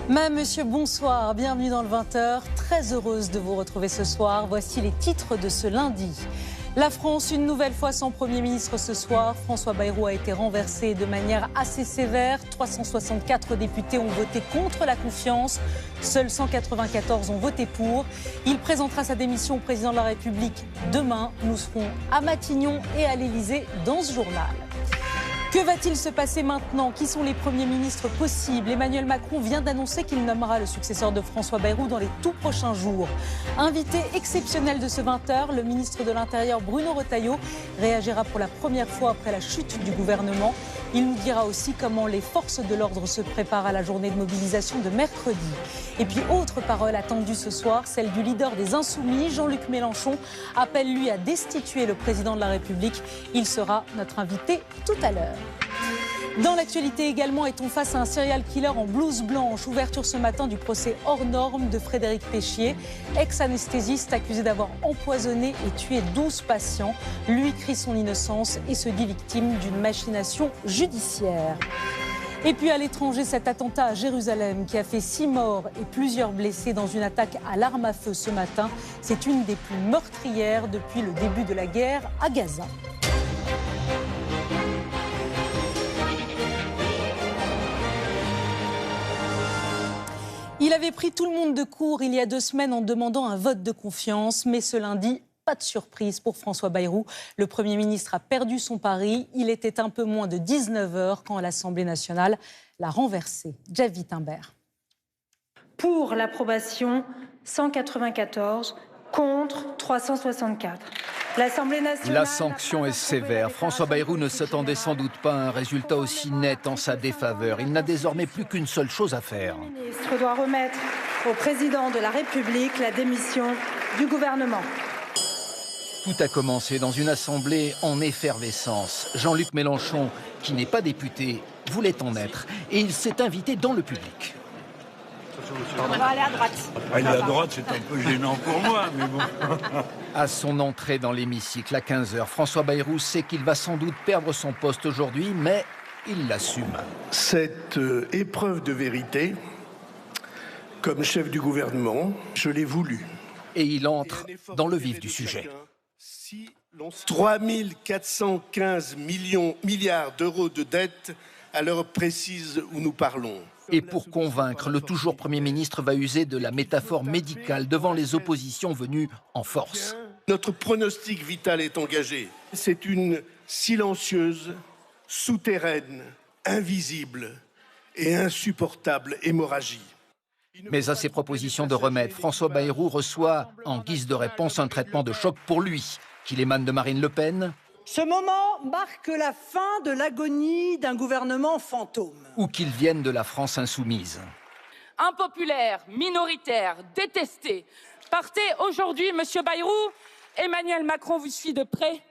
Monsieur, bonsoir, bienvenue dans le 20h. Très heureuse de vous retrouver ce soir. Voici les titres de ce lundi. La France, une nouvelle fois sans Premier ministre ce soir. François Bayrou a été renversé de manière assez sévère. 364 députés ont voté contre la confiance. Seuls 194 ont voté pour. Il présentera sa démission au président de la République demain. Nous serons à Matignon et à l'Élysée dans ce journal. Que va-t-il se passer maintenant? Qui sont les premiers ministres possibles? Emmanuel Macron vient d'annoncer qu'il nommera le successeur de François Bayrou dans les tout prochains jours. Invité exceptionnel de ce 20h, le ministre de l'Intérieur Bruno Retailleau réagira pour la première fois après la chute du gouvernement. Il nous dira aussi comment les forces de l'ordre se préparent à la journée de mobilisation de mercredi. Et puis autre parole attendue ce soir, celle du leader des Insoumis, Jean-Luc Mélenchon, appelle lui à destituer le président de la République. Il sera notre invité tout à l'heure. Dans l'actualité également, est-on face à un serial killer en blouse blanche? Ouverture ce matin du procès hors norme de Frédéric Péchier, ex-anesthésiste accusé d'avoir empoisonné et tué 12 patients. Lui crie son innocence et se dit victime d'une machination judiciaire. Et puis à l'étranger, cet attentat à Jérusalem qui a fait 6 morts et plusieurs blessés dans une attaque à l'arme à feu ce matin. C'est une des plus meurtrières depuis le début de la guerre à Gaza. Il avait pris tout le monde de court il y a 2 semaines en demandant un vote de confiance. Mais ce lundi, pas de surprise pour François Bayrou. Le Premier ministre a perdu son pari. Il était un peu moins de 19h quand l'Assemblée nationale l'a renversé. Jeff Wittenberg. Pour l'approbation, 194, contre 364. L'Assemblée nationale... La sanction est sévère. François Bayrou ne s'attendait sans doute pas à un résultat aussi net en sa défaveur. Il n'a désormais plus qu'une seule chose à faire. Le ministre doit remettre au président de la République la démission du gouvernement. Tout a commencé dans une assemblée en effervescence. Jean-Luc Mélenchon, qui n'est pas député, voulait en être. Et il s'est invité dans le public. On va aller à droite. Aller à droite, c'est un peu gênant pour moi, mais bon. À son entrée dans l'hémicycle à 15h, François Bayrou sait qu'il va sans doute perdre son poste aujourd'hui, mais il l'assume. Cette épreuve de vérité, comme chef du gouvernement, je l'ai voulu. Et il entre dans le vif du sujet. 3 415 milliards d'euros de dettes à l'heure précise où nous parlons. Et pour convaincre, le toujours Premier ministre va user de la métaphore médicale devant les oppositions venues en force. Notre pronostic vital est engagé. C'est une silencieuse, souterraine, invisible et insupportable hémorragie. Mais à ces propositions de remède, François Bayrou reçoit en guise de réponse un traitement de choc pour lui, qu'il émane de Marine Le Pen. Ce moment marque la fin de l'agonie d'un gouvernement fantôme. Ou qu'il vienne de la France insoumise. Impopulaire, minoritaire, détesté. Partez aujourd'hui, Monsieur Bayrou. Emmanuel Macron vous suit de près.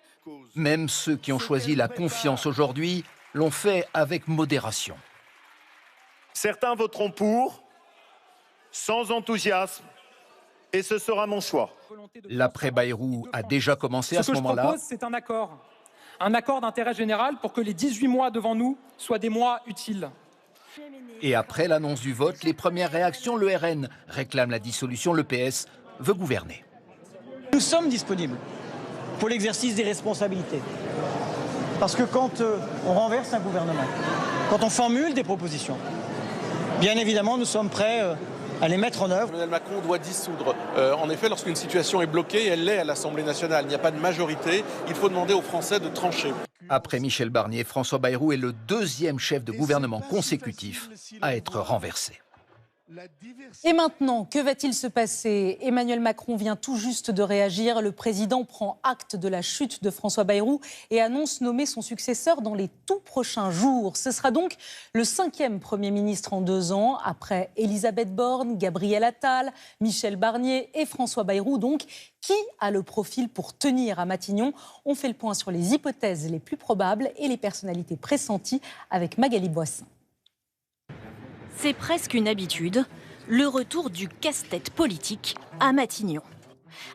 Même ceux qui ont choisi la confiance aujourd'hui l'ont fait avec modération. Certains voteront pour, sans enthousiasme, et ce sera mon choix. L'après-Bayrou a déjà commencé à ce moment-là. Ce que je propose, c'est un accord d'intérêt général pour que les 18 mois devant nous soient des mois utiles. Et après l'annonce du vote, les premières réactions, le RN réclame la dissolution, le PS veut gouverner. Nous sommes disponibles pour l'exercice des responsabilités. Parce que quand on renverse un gouvernement, quand on formule des propositions, bien évidemment, nous sommes prêts à les mettre en œuvre. Emmanuel Macron doit dissoudre. En effet, lorsqu'une situation est bloquée, elle l'est à l'Assemblée nationale. Il n'y a pas de majorité. Il faut demander aux Français de trancher. Après Michel Barnier, François Bayrou est le 2e chef de gouvernement consécutif à être renversé. Et maintenant, que va-t-il se passer? Emmanuel Macron vient tout juste de réagir. Le président prend acte de la chute de François Bayrou et annonce nommer son successeur dans les tout prochains jours. Ce sera donc le 5e Premier ministre en 2 ans, après Elisabeth Borne, Gabriel Attal, Michel Barnier et François Bayrou. Donc, qui a le profil pour tenir à Matignon? On fait le point sur les hypothèses les plus probables et les personnalités pressenties avec Magali Boissin. C'est presque une habitude, le retour du casse-tête politique à Matignon.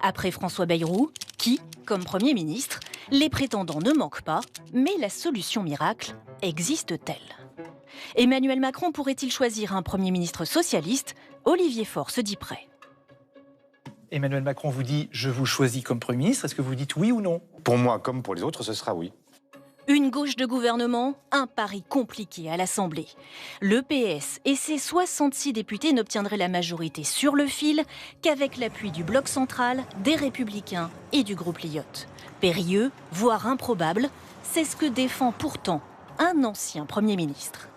Après François Bayrou, qui, comme Premier ministre, les prétendants ne manquent pas, mais la solution miracle existe-t-elle? Emmanuel Macron pourrait-il choisir un Premier ministre socialiste? Olivier Faure se dit prêt. Emmanuel Macron vous dit « je vous choisis comme Premier ministre », est-ce que vous dites oui ou non? Pour moi, comme pour les autres, ce sera oui. Une gauche de gouvernement, un pari compliqué à l'Assemblée. Le PS et ses 66 députés n'obtiendraient la majorité sur le fil qu'avec l'appui du bloc central, des Républicains et du groupe Lyotte. Périlleux, voire improbable, c'est ce que défend pourtant un ancien Premier ministre.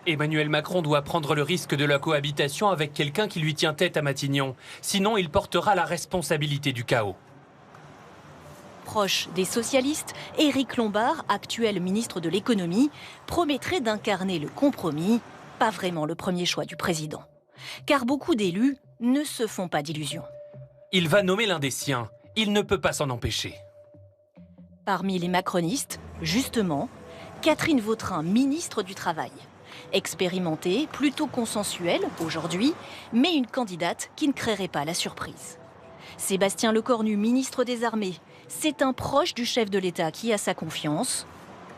Emmanuel Macron doit prendre le risque de la cohabitation avec quelqu'un qui lui tient tête à Matignon. Sinon, il portera la responsabilité du chaos. Proche des socialistes, Éric Lombard, actuel ministre de l'économie, promettrait d'incarner le compromis, pas vraiment le premier choix du président. Car beaucoup d'élus ne se font pas d'illusions. Il va nommer l'un des siens. Il ne peut pas s'en empêcher. Parmi les macronistes, justement, Catherine Vautrin, ministre du Travail. Expérimentée, plutôt consensuelle aujourd'hui, mais une candidate qui ne créerait pas la surprise. Sébastien Lecornu, ministre des Armées, c'est un proche du chef de l'État qui a sa confiance,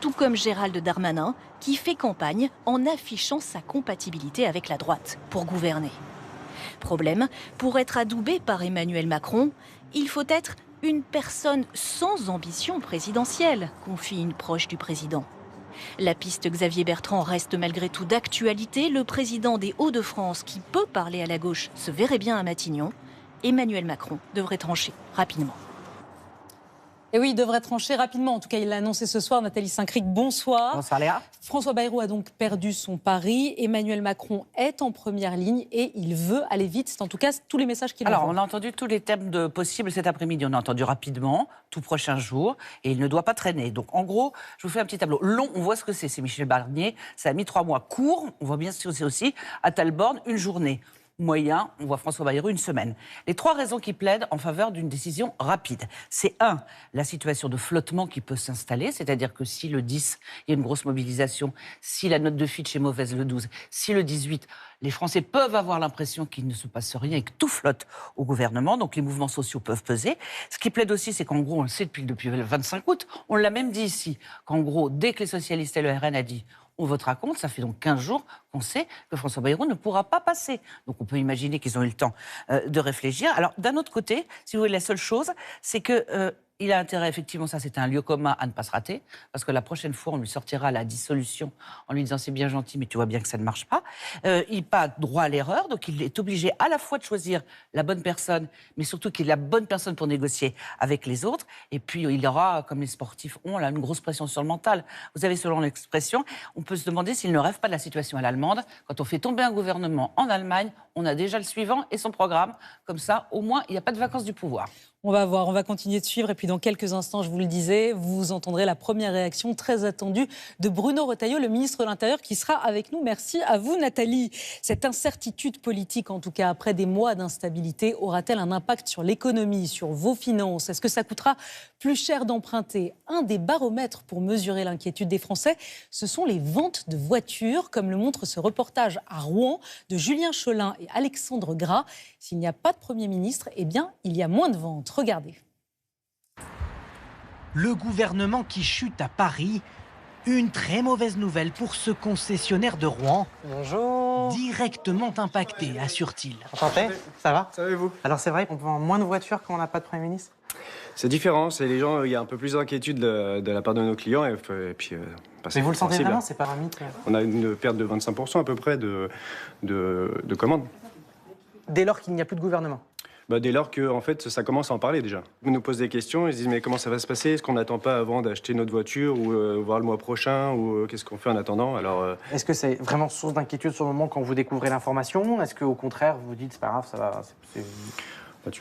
tout comme Gérald Darmanin, qui fait campagne en affichant sa compatibilité avec la droite pour gouverner. Problème, pour être adoubé par Emmanuel Macron, il faut être une personne sans ambition présidentielle, confie une proche du président. La piste Xavier Bertrand reste malgré tout d'actualité. Le président des Hauts-de-France, qui peut parler à la gauche, se verrait bien à Matignon. Emmanuel Macron devrait trancher rapidement. Et oui, il devrait trancher rapidement. En tout cas, il l'a annoncé ce soir. Nathalie Saint-Cric, bonsoir. Bonsoir Léa. François Bayrou a donc perdu son pari. Emmanuel Macron est en première ligne et il veut aller vite. C'est en tout cas tous les messages qu'il envoie. Alors, on a entendu tous les thèmes possibles cet après-midi. On a entendu rapidement, tout prochain jour, et il ne doit pas traîner. Donc, en gros, je vous fais un petit tableau. Long, on voit ce que c'est. C'est Michel Barnier. Ça a mis 3 mois. Court, on voit bien ce que c'est aussi. Attal Borne, une journée. Moyen, on voit François Bayrou, une semaine. Les 3 raisons qui plaident en faveur d'une décision rapide. C'est 1, la situation de flottement qui peut s'installer, c'est-à-dire que si le 10, il y a une grosse mobilisation, si la note de Fitch est mauvaise le 12, si le 18, les Français peuvent avoir l'impression qu'il ne se passe rien et que tout flotte au gouvernement, donc les mouvements sociaux peuvent peser. Ce qui plaide aussi, c'est qu'en gros, on le sait depuis le 25 août, on l'a même dit ici, qu'en gros, dès que les socialistes et le RN a dit on votera contre, ça fait donc 15 jours qu'on sait que François Bayrou ne pourra pas passer. Donc on peut imaginer qu'ils ont eu le temps de réfléchir. Alors d'un autre côté, si vous voulez, la seule chose, c'est que il a intérêt, effectivement, ça c'est un lieu commun à ne pas se rater, parce que la prochaine fois, on lui sortira la dissolution en lui disant c'est bien gentil, mais tu vois bien que ça ne marche pas. Il n'a pas droit à l'erreur, donc il est obligé à la fois de choisir la bonne personne, mais surtout qu'il est la bonne personne pour négocier avec les autres. Et puis il aura, comme les sportifs ont, là, une grosse pression sur le mental. Vous savez, selon l'expression, on peut se demander s'il ne rêve pas de la situation à l'allemande. Quand on fait tomber un gouvernement en Allemagne, on a déjà le suivant et son programme. Comme ça, au moins, il n'y a pas de vacances du pouvoir. On va voir, on va continuer de suivre. Et puis dans quelques instants, je vous le disais, vous entendrez la première réaction très attendue de Bruno Retailleau, le ministre de l'Intérieur, qui sera avec nous. Merci à vous, Nathalie. Cette incertitude politique, en tout cas après des mois d'instabilité, aura-t-elle un impact sur l'économie, sur vos finances? Est-ce que ça coûtera plus cher d'emprunter? Un des baromètres pour mesurer l'inquiétude des Français, ce sont les ventes de voitures, comme le montre ce reportage à Rouen de Julien Cholin et Alexandre Gras. S'il n'y a pas de Premier ministre, eh bien, il y a moins de ventes. Regardez. Le gouvernement qui chute à Paris. Une très mauvaise nouvelle pour ce concessionnaire de Rouen. Bonjour. Directement impacté, assure-t-il. Enchanté, ça va? Ça va et vous? Alors c'est vrai qu'on vend moins de voitures quand on n'a pas de Premier ministre? C'est différent, c'est les gens, il y a un peu plus d'inquiétude de la part de nos clients et puis... Mais vous le sentez vraiment, c'est pas un mythe? On a une perte de 25% à peu près de commandes. Dès lors qu'il n'y a plus de gouvernement? Dès lors que en fait, ça commence à en parler déjà. Ils nous posent des questions, ils se disent mais comment ça va se passer? Est-ce qu'on n'attend pas avant d'acheter notre voiture ou voir le mois prochain ou qu'est-ce qu'on fait en attendant? Alors, Est-ce que c'est vraiment source d'inquiétude sur le moment quand vous découvrez l'information? Est-ce qu'au contraire vous vous dites c'est pas grave, ça va? Tu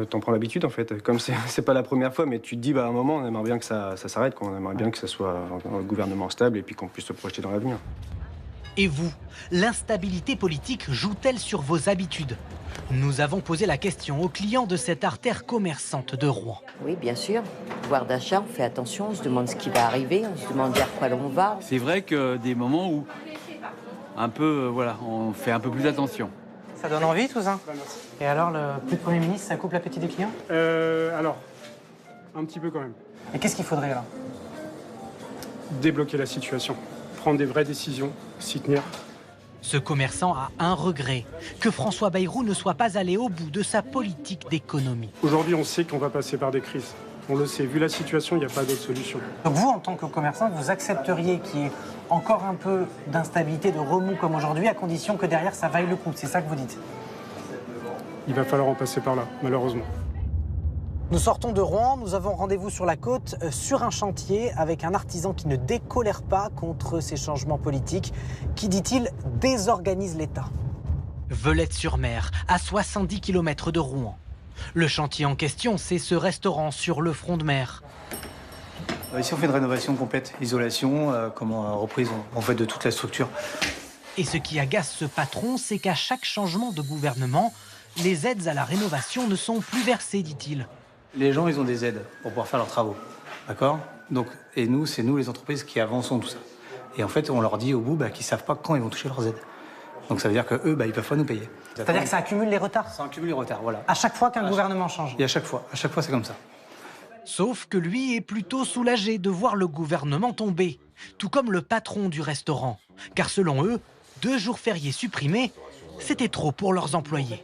t'en prends l'habitude en fait. Comme c'est pas la première fois, mais tu te dis à un moment on aimerait bien que ça s'arrête, on aimerait bien que ça soit un gouvernement stable et puis qu'on puisse se projeter dans l'avenir. Et vous, l'instabilité politique joue-t-elle sur vos habitudes? Nous avons posé la question aux clients de cette artère commerçante de Rouen. Oui, bien sûr. Pouvoir d'achat, on fait attention, on se demande ce qui va arriver, on se demande vers quoi l'on va. C'est vrai que des moments où on fait un peu plus attention. Ça donne envie tout ça? Et alors, le plus de Premier ministre, ça coupe l'appétit des clients? Alors, un petit peu quand même. Et qu'est-ce qu'il faudrait alors? Débloquer la situation. prendre des vraies décisions, s'y tenir. Ce commerçant a un regret, que François Bayrou ne soit pas allé au bout de sa politique d'économie. Aujourd'hui, on sait qu'on va passer par des crises. On le sait, vu la situation, il n'y a pas d'autre solution. Donc vous, en tant que commerçant, vous accepteriez qu'il y ait encore un peu d'instabilité, de remous comme aujourd'hui, à condition que derrière ça vaille le coup. C'est ça que vous dites? Il va falloir en passer par là, malheureusement. Nous sortons de Rouen, nous avons rendez-vous sur la côte, sur un chantier, avec un artisan qui ne décolère pas contre ces changements politiques, qui, dit-il, désorganise l'État. Velette-sur-Mer, à 70 km de Rouen. Le chantier en question, c'est ce restaurant sur le front de mer. Ici, on fait une rénovation complète, isolation, reprise en fait de toute la structure. Et ce qui agace ce patron, c'est qu'à chaque changement de gouvernement, les aides à la rénovation ne sont plus versées, dit-il. Les gens, ils ont des aides pour pouvoir faire leurs travaux, d'accord? Donc, et nous, c'est nous, les entreprises, qui avançons tout ça. Et en fait, on leur dit au bout qu'ils ne savent pas quand ils vont toucher leurs aides. Donc ça veut dire qu'eux, ils ne peuvent pas nous payer. C'est-à-dire que ça accumule les retards? Ça accumule les retards, voilà. À chaque fois qu'un gouvernement change? Et à chaque fois c'est comme ça. Sauf que lui est plutôt soulagé de voir le gouvernement tomber, tout comme le patron du restaurant. Car selon eux, 2 jours fériés supprimés, c'était trop pour leurs employés.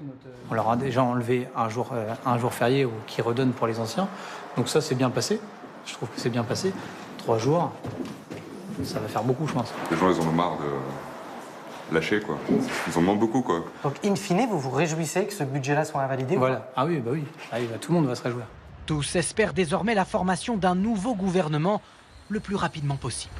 On leur a déjà enlevé un jour férié qui redonne pour les anciens. Donc ça, c'est bien passé. Je trouve que c'est bien passé. 3 jours, ça va faire beaucoup, je pense. Les gens, ils en ont marre de lâcher, quoi. Ils en demandent beaucoup, quoi. Donc, in fine, vous vous réjouissez que ce budget-là soit invalidé? Voilà. Ah oui, bah oui. Tout le monde va se réjouir. Tous espèrent désormais la formation d'un nouveau gouvernement le plus rapidement possible.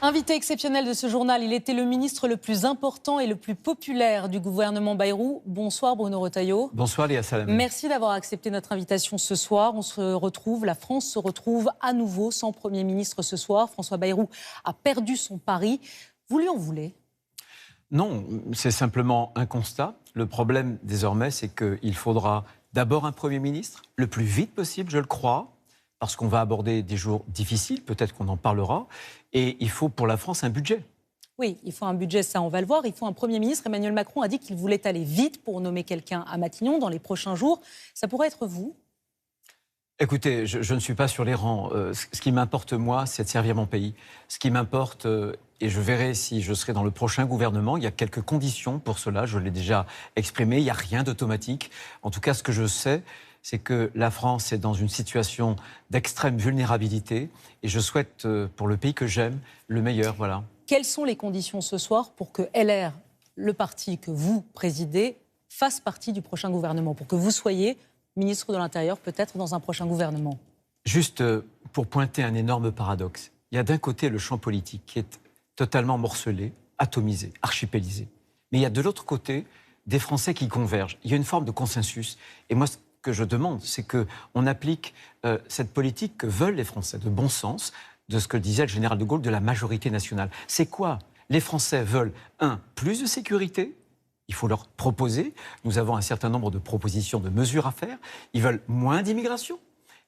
Invité exceptionnel de ce journal, il était le ministre le plus important et le plus populaire du gouvernement Bayrou. Bonsoir Bruno Retailleau. Bonsoir Léa Salamé. Merci d'avoir accepté notre invitation ce soir. On se retrouve, la France se retrouve à nouveau sans Premier ministre ce soir. François Bayrou a perdu son pari. Vous lui en voulez? Non, c'est simplement un constat. Le problème désormais, c'est qu'il faudra d'abord un Premier ministre, le plus vite possible, je le crois, parce qu'on va aborder des jours difficiles, peut-être qu'on en parlera, et il faut pour la France un budget. Oui, il faut un budget, ça on va le voir. Il faut un Premier ministre. Emmanuel Macron a dit qu'il voulait aller vite pour nommer quelqu'un à Matignon dans les prochains jours. Ça pourrait être vous? Écoutez, je ne suis pas sur les rangs. Ce qui m'importe, moi, c'est de servir mon pays. Ce qui m'importe, et je verrai si je serai dans le prochain gouvernement, il y a quelques conditions pour cela, je l'ai déjà exprimé, il n'y a rien d'automatique. En tout cas, ce que je sais, c'est que la France est dans une situation d'extrême vulnérabilité et je souhaite, pour le pays que j'aime, le meilleur, voilà. Quelles sont les conditions ce soir pour que LR, le parti que vous présidez, fasse partie du prochain gouvernement, pour que vous soyez ministre de l'Intérieur, peut-être dans un prochain gouvernement? Juste pour pointer un énorme paradoxe, il y a d'un côté le champ politique qui est totalement morcelé, atomisé, archipélisé. Mais il y a de l'autre côté des Français qui convergent. Il y a une forme de consensus. Et moi, ce que je demande, c'est qu'on applique cette politique que veulent les Français, de bon sens, de ce que disait le général de Gaulle, de la majorité nationale. C'est quoi? Les Français veulent, plus de sécurité. Il faut leur proposer. Nous avons un certain nombre de propositions, de mesures à faire. Ils veulent moins d'immigration.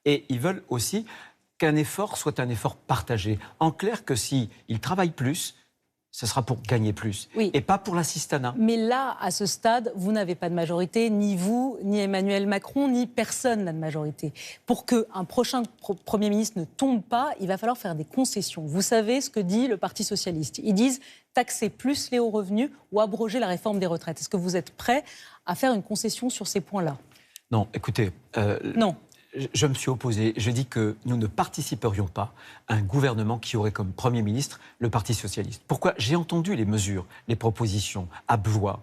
Et ils veulent aussi qu'un effort soit un effort partagé. En clair, que s'ils travaillent plus, ce sera pour gagner plus, oui, et pas pour l'assistanat. Mais là, à ce stade, vous n'avez pas de majorité, ni vous, ni Emmanuel Macron, ni personne n'a de majorité. Pour qu'un prochain Premier ministre ne tombe pas, il va falloir faire des concessions. Vous savez ce que dit le Parti socialiste. Ils disent taxer plus les hauts revenus ou abroger la réforme des retraites. Est-ce que vous êtes prêt à faire une concession sur ces points-là? Non, écoutez... non. Je me suis opposé. Je dis que nous ne participerions pas à un gouvernement qui aurait comme Premier ministre le Parti socialiste. Pourquoi? J'ai entendu les mesures, les propositions à blois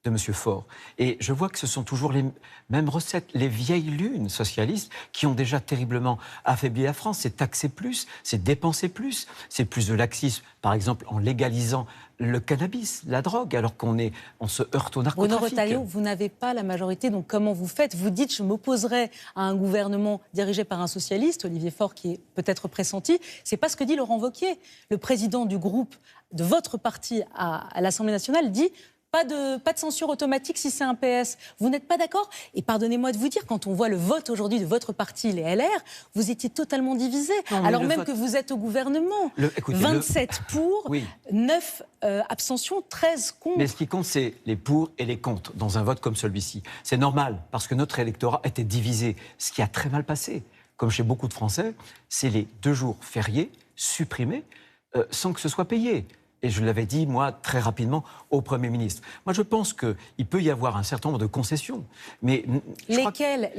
de M. Faure. Et je vois que ce sont toujours les mêmes recettes, les vieilles lunes socialistes qui ont déjà terriblement affaibli la France. C'est taxer plus, c'est dépenser plus, c'est plus de laxisme, par exemple en légalisant le cannabis, la drogue, alors qu'on se heurte au narcotrafic. Bruno Retailleau, vous n'avez pas la majorité, donc comment vous faites? Vous dites, je m'opposerai à un gouvernement dirigé par un socialiste, Olivier Faure, qui est peut-être pressenti. C'est pas ce que dit Laurent Wauquiez. Le président du groupe de votre parti à l'Assemblée nationale dit... Pas de censure automatique si c'est un PS. Vous n'êtes pas d'accord? Et pardonnez-moi de vous dire, quand on voit le vote aujourd'hui de votre parti, les LR, vous étiez totalement divisés. Alors même que vous êtes au gouvernement. 27 pour, oui. 9 abstentions, 13 contre. Mais ce qui compte, c'est les pour et les contre dans un vote comme celui-ci. C'est normal, parce que notre électorat était divisé. Ce qui a très mal passé, comme chez beaucoup de Français, c'est les 2 jours fériés supprimés. sans que ce soit payé. Et je l'avais dit, moi, très rapidement, au Premier ministre. Moi, je pense qu'il peut y avoir un certain nombre de concessions. Mais lesquelles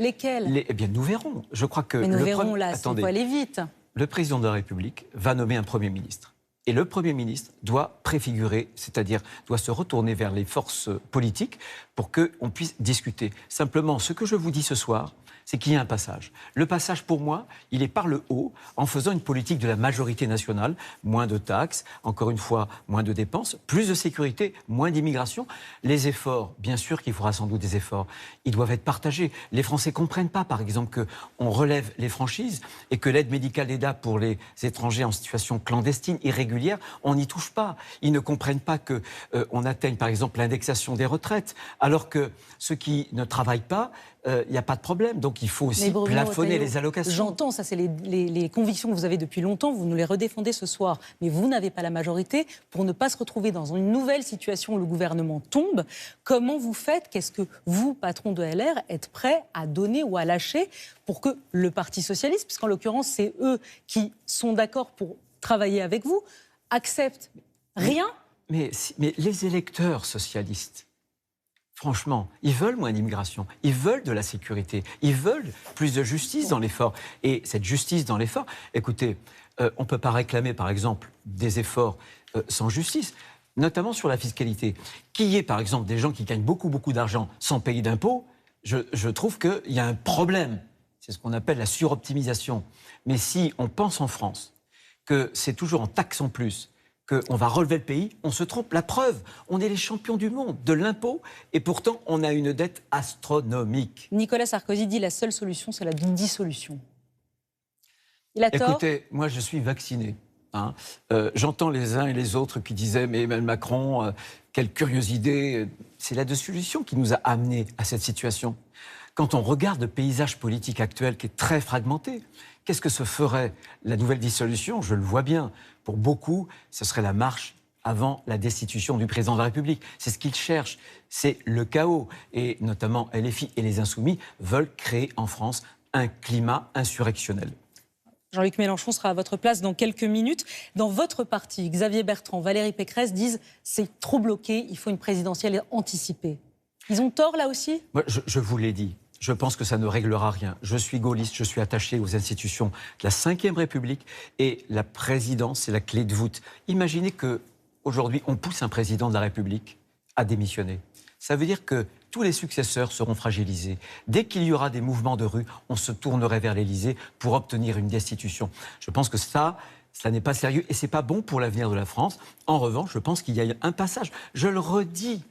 Eh bien, nous verrons. Je crois que mais nous verrons là, il faut aller vite. Le président de la République va nommer un Premier ministre. Et le Premier ministre doit préfigurer, c'est-à-dire doit se retourner vers les forces politiques pour qu'on puisse discuter. Simplement, ce que je vous dis ce soir, c'est qu'il y a un passage. Le passage, pour moi, il est par le haut, en faisant une politique de la majorité nationale, moins de taxes, encore une fois, moins de dépenses, plus de sécurité, moins d'immigration. Les efforts, bien sûr qu'il faudra sans doute des efforts, ils doivent être partagés. Les Français ne comprennent pas, par exemple, qu'on relève les franchises et que l'aide médicale d'État pour les étrangers en situation clandestine, irrégulière, on n'y touche pas. Ils ne comprennent pas qu'on atteigne, par exemple, l'indexation des retraites, alors que ceux qui ne travaillent pas, il n'y a pas de problème. Donc il faut aussi plafonner les allocations. J'entends, ça c'est les convictions que vous avez depuis longtemps, vous nous les redéfendez ce soir. Mais vous n'avez pas la majorité pour ne pas se retrouver dans une nouvelle situation où le gouvernement tombe. Comment vous faites? Qu'est-ce que vous, patron de LR, êtes prêt à donner ou à lâcher pour que le Parti socialiste, puisqu'en l'occurrence c'est eux qui sont d'accord pour travailler avec vous, acceptent rien? Mais les électeurs socialistes, franchement, ils veulent moins d'immigration, ils veulent de la sécurité, ils veulent plus de justice dans l'effort. Et cette justice dans l'effort, écoutez, on ne peut pas réclamer, par exemple, des efforts sans justice, notamment sur la fiscalité. Qu'il y ait, par exemple, des gens qui gagnent beaucoup, beaucoup d'argent sans payer d'impôts, je trouve qu'il y a un problème. C'est ce qu'on appelle la suroptimisation. Mais si on pense en France que c'est toujours en taxant plus qu'on va relever le pays, on se trompe. La preuve, on est les champions du monde de l'impôt et pourtant on a une dette astronomique. Nicolas Sarkozy dit la seule solution, c'est la dissolution. Il a tort. Écoutez, moi je suis vacciné. Hein. J'entends les uns et les autres qui disaient « mais Emmanuel Macron, quelle curieuse idée !» C'est la dissolution qui nous a amenés à cette situation. Quand on regarde le paysage politique actuel qui est très fragmenté, qu'est-ce que se ferait la nouvelle dissolution? Je le vois bien. Pour beaucoup, ce serait la marche avant la destitution du président de la République. C'est ce qu'ils cherchent, c'est le chaos. Et notamment LFI et les Insoumis veulent créer en France un climat insurrectionnel. Jean-Luc Mélenchon sera à votre place dans quelques minutes. Dans votre parti, Xavier Bertrand, Valérie Pécresse disent « c'est trop bloqué, il faut une présidentielle anticipée ». Ils ont tort là aussi? Moi, je vous l'ai dit. Je pense que ça ne réglera rien. Je suis gaulliste, je suis attaché aux institutions de la Ve République et la présidence, c'est la clé de voûte. Imaginez qu'aujourd'hui, on pousse un président de la République à démissionner. Ça veut dire que tous les successeurs seront fragilisés. Dès qu'il y aura des mouvements de rue, on se tournerait vers l'Élysée pour obtenir une destitution. Je pense que ça n'est pas sérieux et c'est pas bon pour l'avenir de la France. En revanche, je pense qu'il y a un passage. Je le redis,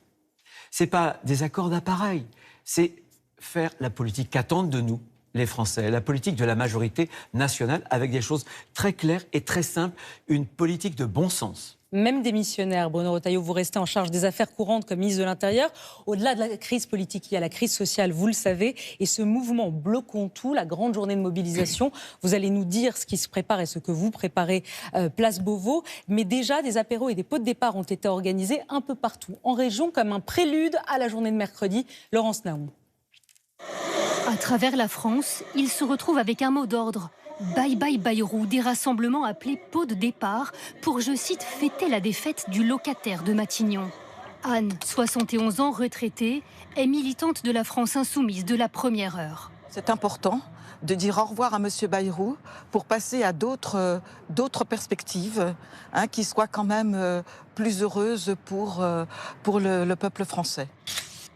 c'est pas des accords d'appareil, c'est faire la politique qu'attendent de nous les Français, la politique de la majorité nationale avec des choses très claires et très simples, une politique de bon sens. Même démissionnaire, Bruno Retailleau, vous restez en charge des affaires courantes comme ministre de l'Intérieur. Au-delà de la crise politique, il y a la crise sociale, vous le savez, et ce mouvement Bloquons tout, la grande journée de mobilisation, vous allez nous dire ce qui se prépare et ce que vous préparez place Beauvau. Mais déjà, des apéros et des pots de départ ont été organisés un peu partout en région comme un prélude à la journée de mercredi. Laurence Naoum. À travers la France, ils se retrouvent avec un mot d'ordre. Bye bye Bayrou, des rassemblements appelés pots de départ pour, je cite, fêter la défaite du locataire de Matignon. Anne, 71 ans, retraitée, est militante de la France insoumise de la première heure. C'est important de dire au revoir à M. Bayrou pour passer à d'autres perspectives qui soient quand même plus heureuses pour le peuple français.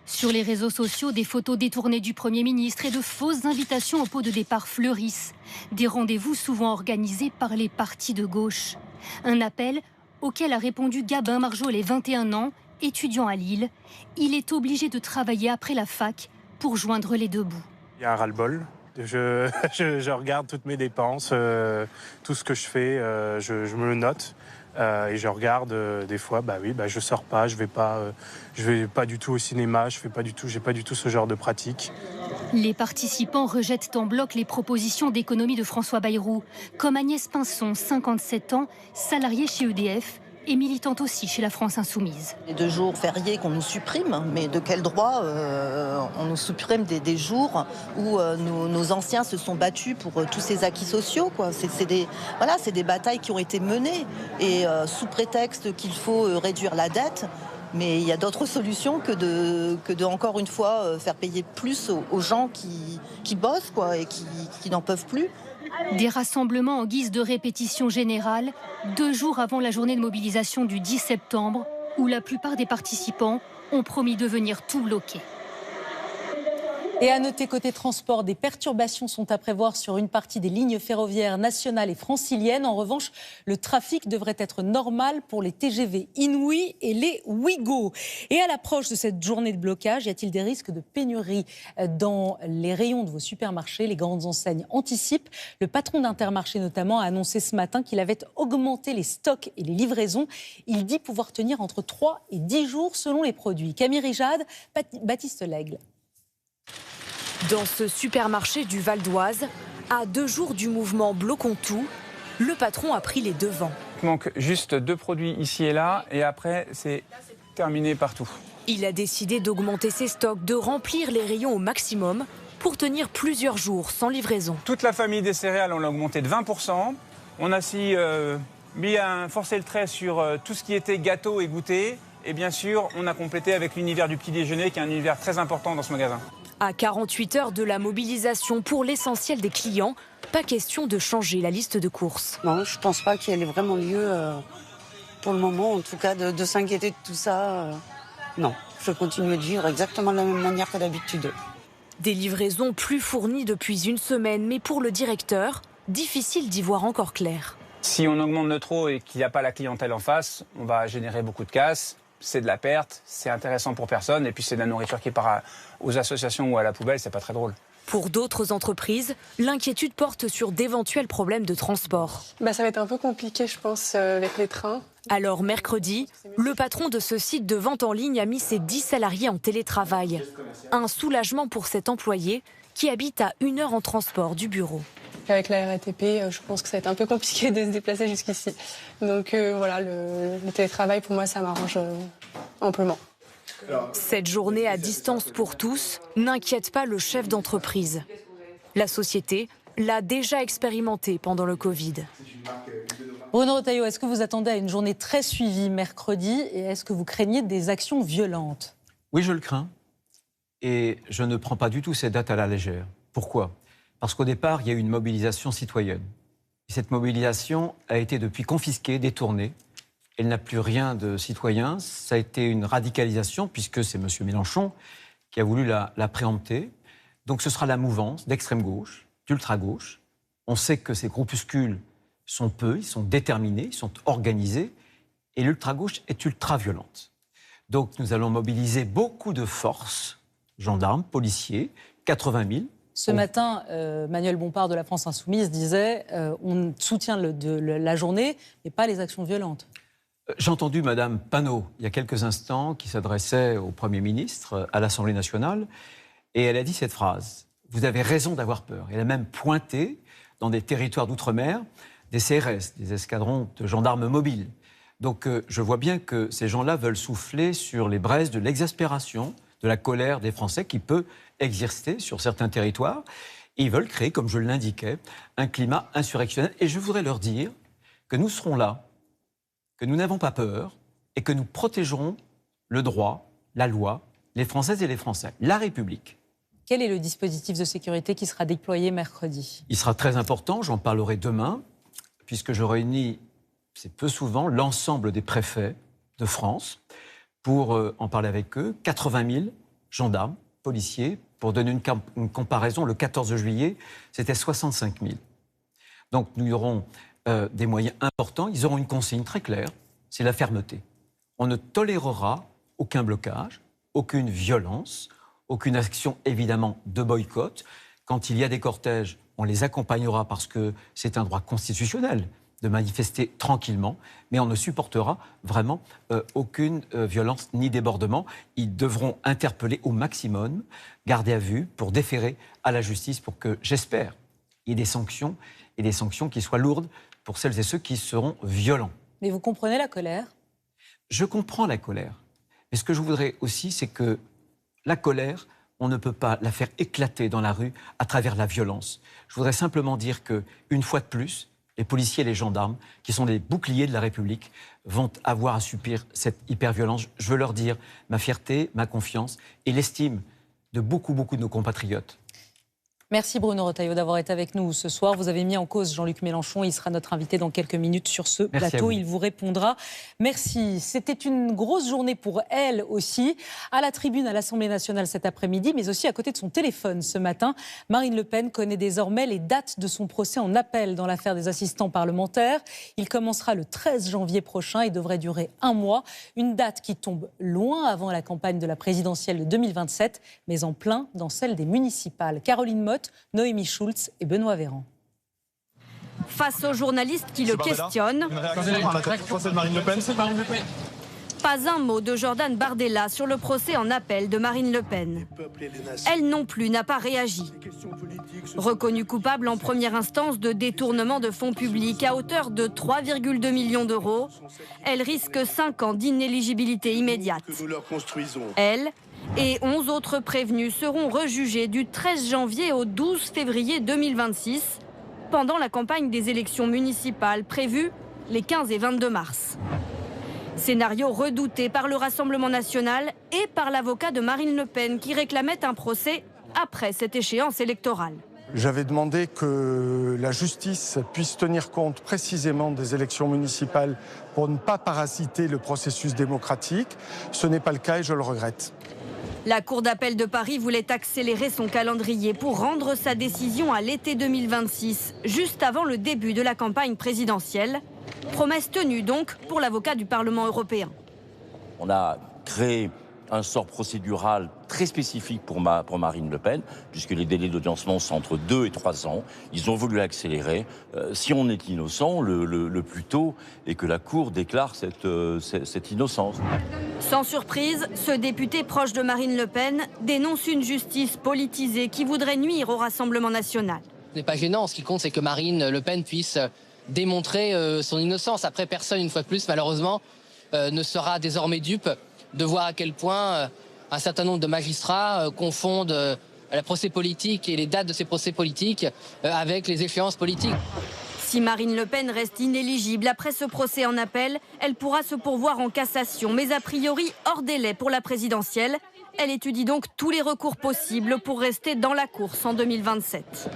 Sur les réseaux sociaux, des photos détournées du Premier ministre et de fausses invitations au pot de départ fleurissent. Des rendez-vous souvent organisés par les partis de gauche. Un appel auquel a répondu Gabin Marjolais, 21 ans, étudiant à Lille. Il est obligé de travailler après la fac pour joindre les deux bouts. Il y a un ras-le-bol. Je regarde toutes mes dépenses, tout ce que je fais, je me le note. Et je regarde des fois, je sors pas, je vais pas du tout au cinéma, j'ai pas du tout ce genre de pratique. Les participants rejettent en bloc les propositions d'économie de François Bayrou, comme Agnès Pinson, 57 ans, salariée chez EDF et militante aussi chez la France Insoumise. Les 2 jours fériés qu'on nous supprime, mais de quel droit on nous supprime des jours où nos anciens se sont battus pour tous ces acquis sociaux, quoi. C'est des batailles qui ont été menées et sous prétexte qu'il faut réduire la dette. Mais il y a d'autres solutions que de encore une fois faire payer plus aux gens qui bossent, quoi, et qui n'en peuvent plus. Des rassemblements en guise de répétition générale, 2 jours avant la journée de mobilisation du 10 septembre, où la plupart des participants ont promis de venir tout bloquer. Et à noter, côté transport, des perturbations sont à prévoir sur une partie des lignes ferroviaires nationales et franciliennes. En revanche, le trafic devrait être normal pour les TGV Inouï et les Ouigo. Et à l'approche de cette journée de blocage, y a-t-il des risques de pénurie dans les rayons de vos supermarchés? Les grandes enseignes anticipent. Le patron d'Intermarché notamment a annoncé ce matin qu'il avait augmenté les stocks et les livraisons. Il dit pouvoir tenir entre 3 et 10 jours selon les produits. Camille Rijade, Baptiste Lègle. Dans ce supermarché du Val d'Oise, à 2 jours du mouvement Bloquons tout, le patron a pris les devants. Il manque juste 2 produits ici et là, et après c'est terminé partout. Il a décidé d'augmenter ses stocks, de remplir les rayons au maximum pour tenir plusieurs jours sans livraison. Toute la famille des céréales, on l'a augmenté de 20%. On a aussi forcé le trait sur tout ce qui était gâteau et goûter. Et bien sûr, on a complété avec l'univers du petit déjeuner, qui est un univers très important dans ce magasin. À 48 heures de la mobilisation pour l'essentiel des clients, pas question de changer la liste de courses. Non, je ne pense pas qu'il y ait vraiment lieu, pour le moment, en tout cas, de s'inquiéter de tout ça. Non, je continue de vivre exactement de la même manière que d'habitude. Des livraisons plus fournies depuis une semaine, mais pour le directeur, difficile d'y voir encore clair. Si on augmente de trop et qu'il n'y a pas la clientèle en face, on va générer beaucoup de casse. C'est de la perte, c'est intéressant pour personne, et puis c'est de la nourriture qui part aux associations ou à la poubelle, c'est pas très drôle. Pour d'autres entreprises, l'inquiétude porte sur d'éventuels problèmes de transport. Ça va être un peu compliqué, je pense, avec les trains. Alors mercredi, le patron de ce site de vente en ligne a mis ses 10 salariés en télétravail. Un soulagement pour cet employé qui habite à 1 heure en transport du bureau. Avec la RATP, je pense que ça va être un peu compliqué de se déplacer jusqu'ici. Donc voilà, le télétravail, pour moi, ça m'arrange amplement. Cette journée à distance pour tous n'inquiète pas le chef d'entreprise. La société l'a déjà expérimenté pendant le Covid. Bruno Retailleau, est-ce que vous attendez à une journée très suivie mercredi et est-ce que vous craignez des actions violentes? Oui, je le crains. Et je ne prends pas du tout ces dates à la légère. Pourquoi? Parce qu'au départ, il y a eu une mobilisation citoyenne. Et cette mobilisation a été depuis confisquée, détournée. Elle n'a plus rien de citoyen. Ça a été une radicalisation, puisque c'est M. Mélenchon qui a voulu la préempter. Donc ce sera la mouvance d'extrême gauche, d'ultra-gauche. On sait que ces groupuscules sont peu, ils sont déterminés, ils sont organisés. Et l'ultra-gauche est ultra-violente. Donc nous allons mobiliser beaucoup de forces, gendarmes, policiers, 80 000. Ce matin, Manuel Bompard de la France Insoumise disait on soutient la journée, mais pas les actions violentes. J'ai entendu Mme Panot, il y a quelques instants, qui s'adressait au Premier ministre à l'Assemblée nationale, et elle a dit cette phrase. Vous avez raison d'avoir peur. Elle a même pointé, dans des territoires d'outre-mer, des CRS, des escadrons de gendarmes mobiles. Donc je vois bien que ces gens-là veulent souffler sur les braises de l'exaspération, de la colère des Français qui peut exister sur certains territoires. Et ils veulent créer, comme je l'indiquais, un climat insurrectionnel. Et je voudrais leur dire que nous serons là, que nous n'avons pas peur et que nous protégerons le droit, la loi, les Françaises et les Français, la République. Quel est le dispositif de sécurité qui sera déployé mercredi? Il sera très important, j'en parlerai demain, puisque je réunis, c'est peu souvent, l'ensemble des préfets de France pour en parler avec eux. 80 000 gendarmes, policiers. Pour donner une comparaison, le 14 juillet, c'était 65 000. Donc nous aurons des moyens importants. Ils auront une consigne très claire, c'est la fermeté. On ne tolérera aucun blocage, aucune violence, aucune action évidemment de boycott. Quand il y a des cortèges, on les accompagnera parce que c'est un droit constitutionnel de manifester tranquillement, mais on ne supportera vraiment aucune violence ni débordement. Ils devront interpeller au maximum, garder à vue pour déférer à la justice pour que, j'espère, il y ait des sanctions et des sanctions qui soient lourdes pour celles et ceux qui seront violents. Mais vous comprenez la colère? Je comprends la colère. Mais ce que je voudrais aussi, c'est que la colère, on ne peut pas la faire éclater dans la rue à travers la violence. Je voudrais simplement dire qu'une fois de plus, les policiers et les gendarmes, qui sont des boucliers de la République, vont avoir à subir cette hyperviolence. Je veux leur dire ma fierté, ma confiance et l'estime de beaucoup de nos compatriotes. Merci Bruno Retailleau d'avoir été avec nous ce soir. Vous avez mis en cause Jean-Luc Mélenchon. Il sera notre invité dans quelques minutes sur ce plateau. Il vous répondra. Merci. C'était une grosse journée pour elle aussi. À la tribune à l'Assemblée nationale cet après-midi, mais aussi à côté de son téléphone ce matin. Marine Le Pen connaît désormais les dates de son procès en appel dans l'affaire des assistants parlementaires. Il commencera le 13 janvier prochain et devrait durer 1 mois. Une date qui tombe loin avant la campagne de la présidentielle de 2027, mais en plein dans celle des municipales. Caroline Motte, Noémie Schulz et Benoît Véran. Face aux journalistes qui le questionnent, pas un mot de Jordan Bardella sur le procès en appel de Marine Le Pen. Elle non plus n'a pas réagi. Reconnue coupable en première instance de détournement de fonds publics à hauteur de 3,2 millions d'euros, elle risque 5 ans d'inéligibilité immédiate. Elle et 11 autres prévenus seront rejugés du 13 janvier au 12 février 2026 pendant la campagne des élections municipales prévues les 15 et 22 mars. Scénario redouté par le Rassemblement national et par l'avocat de Marine Le Pen qui réclamait un procès après cette échéance électorale. J'avais demandé que la justice puisse tenir compte précisément des élections municipales pour ne pas parasiter le processus démocratique. Ce n'est pas le cas et je le regrette. La Cour d'appel de Paris voulait accélérer son calendrier pour rendre sa décision à l'été 2026, juste avant le début de la campagne présidentielle. Promesse tenue donc pour l'avocat du Parlement européen. On a créé un sort procédural très spécifique pour Marine Le Pen, puisque les délais d'audiencement sont entre 2 et 3 ans. Ils ont voulu accélérer. Si on est innocent, le plus tôt, et que la Cour déclare cette innocence. Sans surprise, ce député proche de Marine Le Pen dénonce une justice politisée qui voudrait nuire au Rassemblement national. Ce n'est pas gênant. Ce qui compte, c'est que Marine Le Pen puisse démontrer son innocence. Après, personne, une fois de plus, malheureusement, ne sera désormais dupe de voir à quel point un certain nombre de magistrats confondent le procès politique et les dates de ces procès politiques avec les échéances politiques. Si Marine Le Pen reste inéligible après ce procès en appel, elle pourra se pourvoir en cassation, mais a priori hors délai pour la présidentielle. Elle étudie donc tous les recours possibles pour rester dans la course en 2027.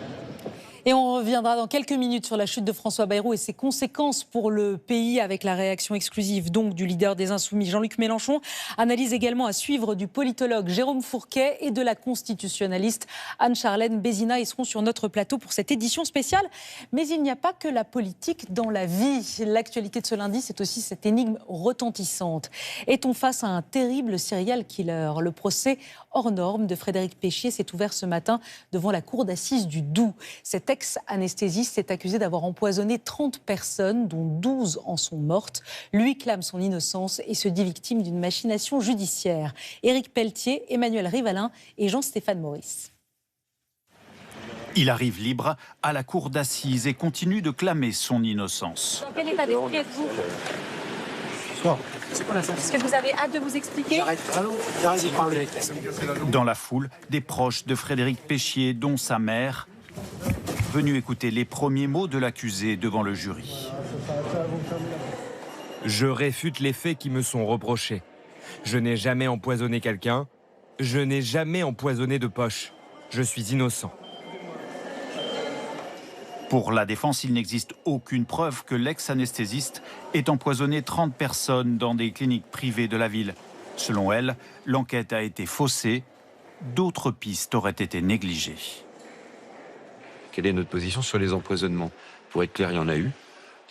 Et on reviendra dans quelques minutes sur la chute de François Bayrou et ses conséquences pour le pays avec la réaction exclusive donc du leader des Insoumis, Jean-Luc Mélenchon. Analyse également à suivre du politologue Jérôme Fourquet et de la constitutionnaliste Anne-Charlène Bézina. Ils seront sur notre plateau pour cette édition spéciale. Mais il n'y a pas que la politique dans la vie. L'actualité de ce lundi, c'est aussi cette énigme retentissante. Est-on face à un terrible serial killer? Le procès hors norme de Frédéric Péchier s'est ouvert ce matin devant la cour d'assises du Doubs. Cet ex-anesthésiste est accusé d'avoir empoisonné 30 personnes, dont 12 en sont mortes. Lui clame son innocence et se dit victime d'une machination judiciaire. Éric Pelletier, Emmanuel Rivalin et Jean-Stéphane Maurice. Il arrive libre à la cour d'assises et continue de clamer son innocence. Dans quel état d'esprit êtes-vous ? Est-ce que vous avez hâte de vous expliquer ? Dans la foule, des proches de Frédéric Péchier, dont sa mère, venus écouter les premiers mots de l'accusé devant le jury. Je réfute les faits qui me sont reprochés. Je n'ai jamais empoisonné quelqu'un. Je n'ai jamais empoisonné de poche. Je suis innocent. Pour la défense, il n'existe aucune preuve que l'ex-anesthésiste ait empoisonné 30 personnes dans des cliniques privées de la ville. Selon elle, l'enquête a été faussée. D'autres pistes auraient été négligées. Quelle est notre position sur les empoisonnements? Pour être clair, il y en a eu.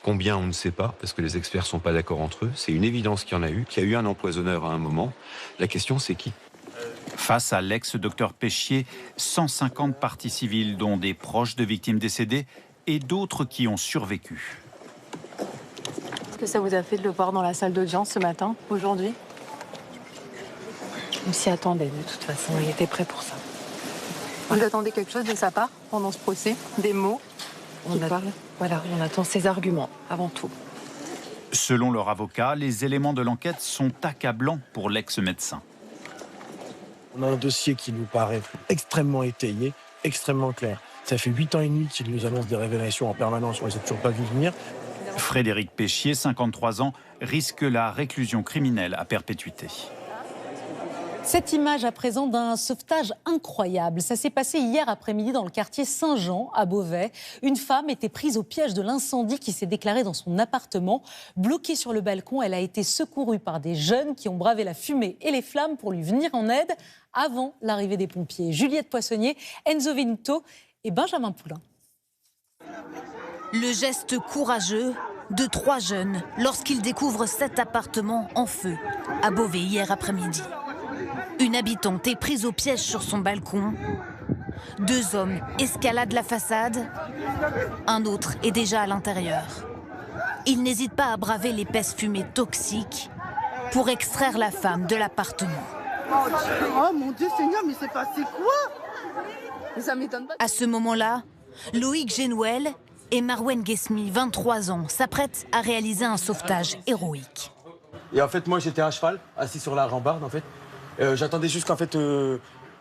Combien, on ne sait pas, parce que les experts ne sont pas d'accord entre eux. C'est une évidence qu'il y en a eu, qu'il y a eu un empoisonneur à un moment. La question, c'est qui? Face à l'ex-docteur Péchier, 150 parties civiles, dont des proches de victimes décédées et d'autres qui ont survécu. Est-ce que ça vous a fait de le voir dans la salle d'audience ce matin, aujourd'hui? On s'y attendait de toute façon, il était prêt pour ça. Vous attendez quelque chose de sa part pendant ce procès? Des mots qui parlent? Voilà, on attend ses arguments avant tout. Selon leur avocat, les éléments de l'enquête sont accablants pour l'ex-médecin. On a un dossier qui nous paraît extrêmement étayé, extrêmement clair. Ça fait 8 ans et demi qu'il nous annonce des révélations en permanence, on ne les a toujours pas vu venir. Frédéric Péchier, 53 ans, risque la réclusion criminelle à perpétuité. Cette image à présent d'un sauvetage incroyable. Ça s'est passé hier après-midi dans le quartier Saint-Jean à Beauvais. Une femme était prise au piège de l'incendie qui s'est déclaré dans son appartement. Bloquée sur le balcon, elle a été secourue par des jeunes qui ont bravé la fumée et les flammes pour lui venir en aide avant l'arrivée des pompiers. Juliette Poissonnier, Enzo Vinto et Benjamin Poulain. Le geste courageux de 3 jeunes lorsqu'ils découvrent cet appartement en feu à Beauvais hier après-midi. Une habitante est prise au piège sur son balcon. 2 hommes escaladent la façade. Un autre est déjà à l'intérieur. Ils n'hésitent pas à braver l'épaisse fumée toxique pour extraire la femme de l'appartement. Oh mon Dieu Seigneur, mais c'est passé quoi? Mais ça m'étonne pas. À ce moment-là, Loïc Genouel et Marwen Guesmi, 23 ans, s'apprêtent à réaliser un sauvetage héroïque. Et en fait, moi, j'étais à cheval, assis sur la rambarde, en fait. J'attendais juste qu'en fait,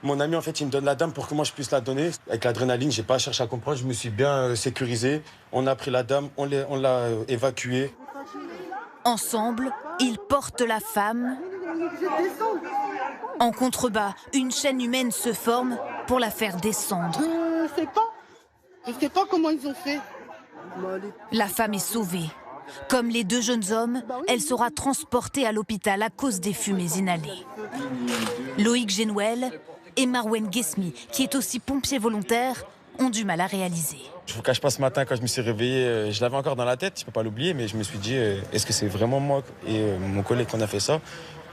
mon ami, en fait, il me donne la dame pour que moi, je puisse la donner. Avec l'adrénaline, j'ai pas cherché à comprendre, je me suis bien sécurisé. On a pris la dame, on l'a évacuée. Ensemble, ils portent la femme. En contrebas, une chaîne humaine se forme pour la faire descendre. Je sais pas comment ils ont fait. La femme est sauvée. Comme les 2 jeunes hommes, elle sera transportée à l'hôpital à cause des fumées inhalées. Loïc Genouel et Marwen Guesmi, qui est aussi pompier volontaire, ont du mal à réaliser. Je vous cache pas, ce matin, quand je me suis réveillé, je l'avais encore dans la tête, je peux pas l'oublier, mais je me suis dit, est-ce que c'est vraiment moi et mon collègue qu'on a fait ça?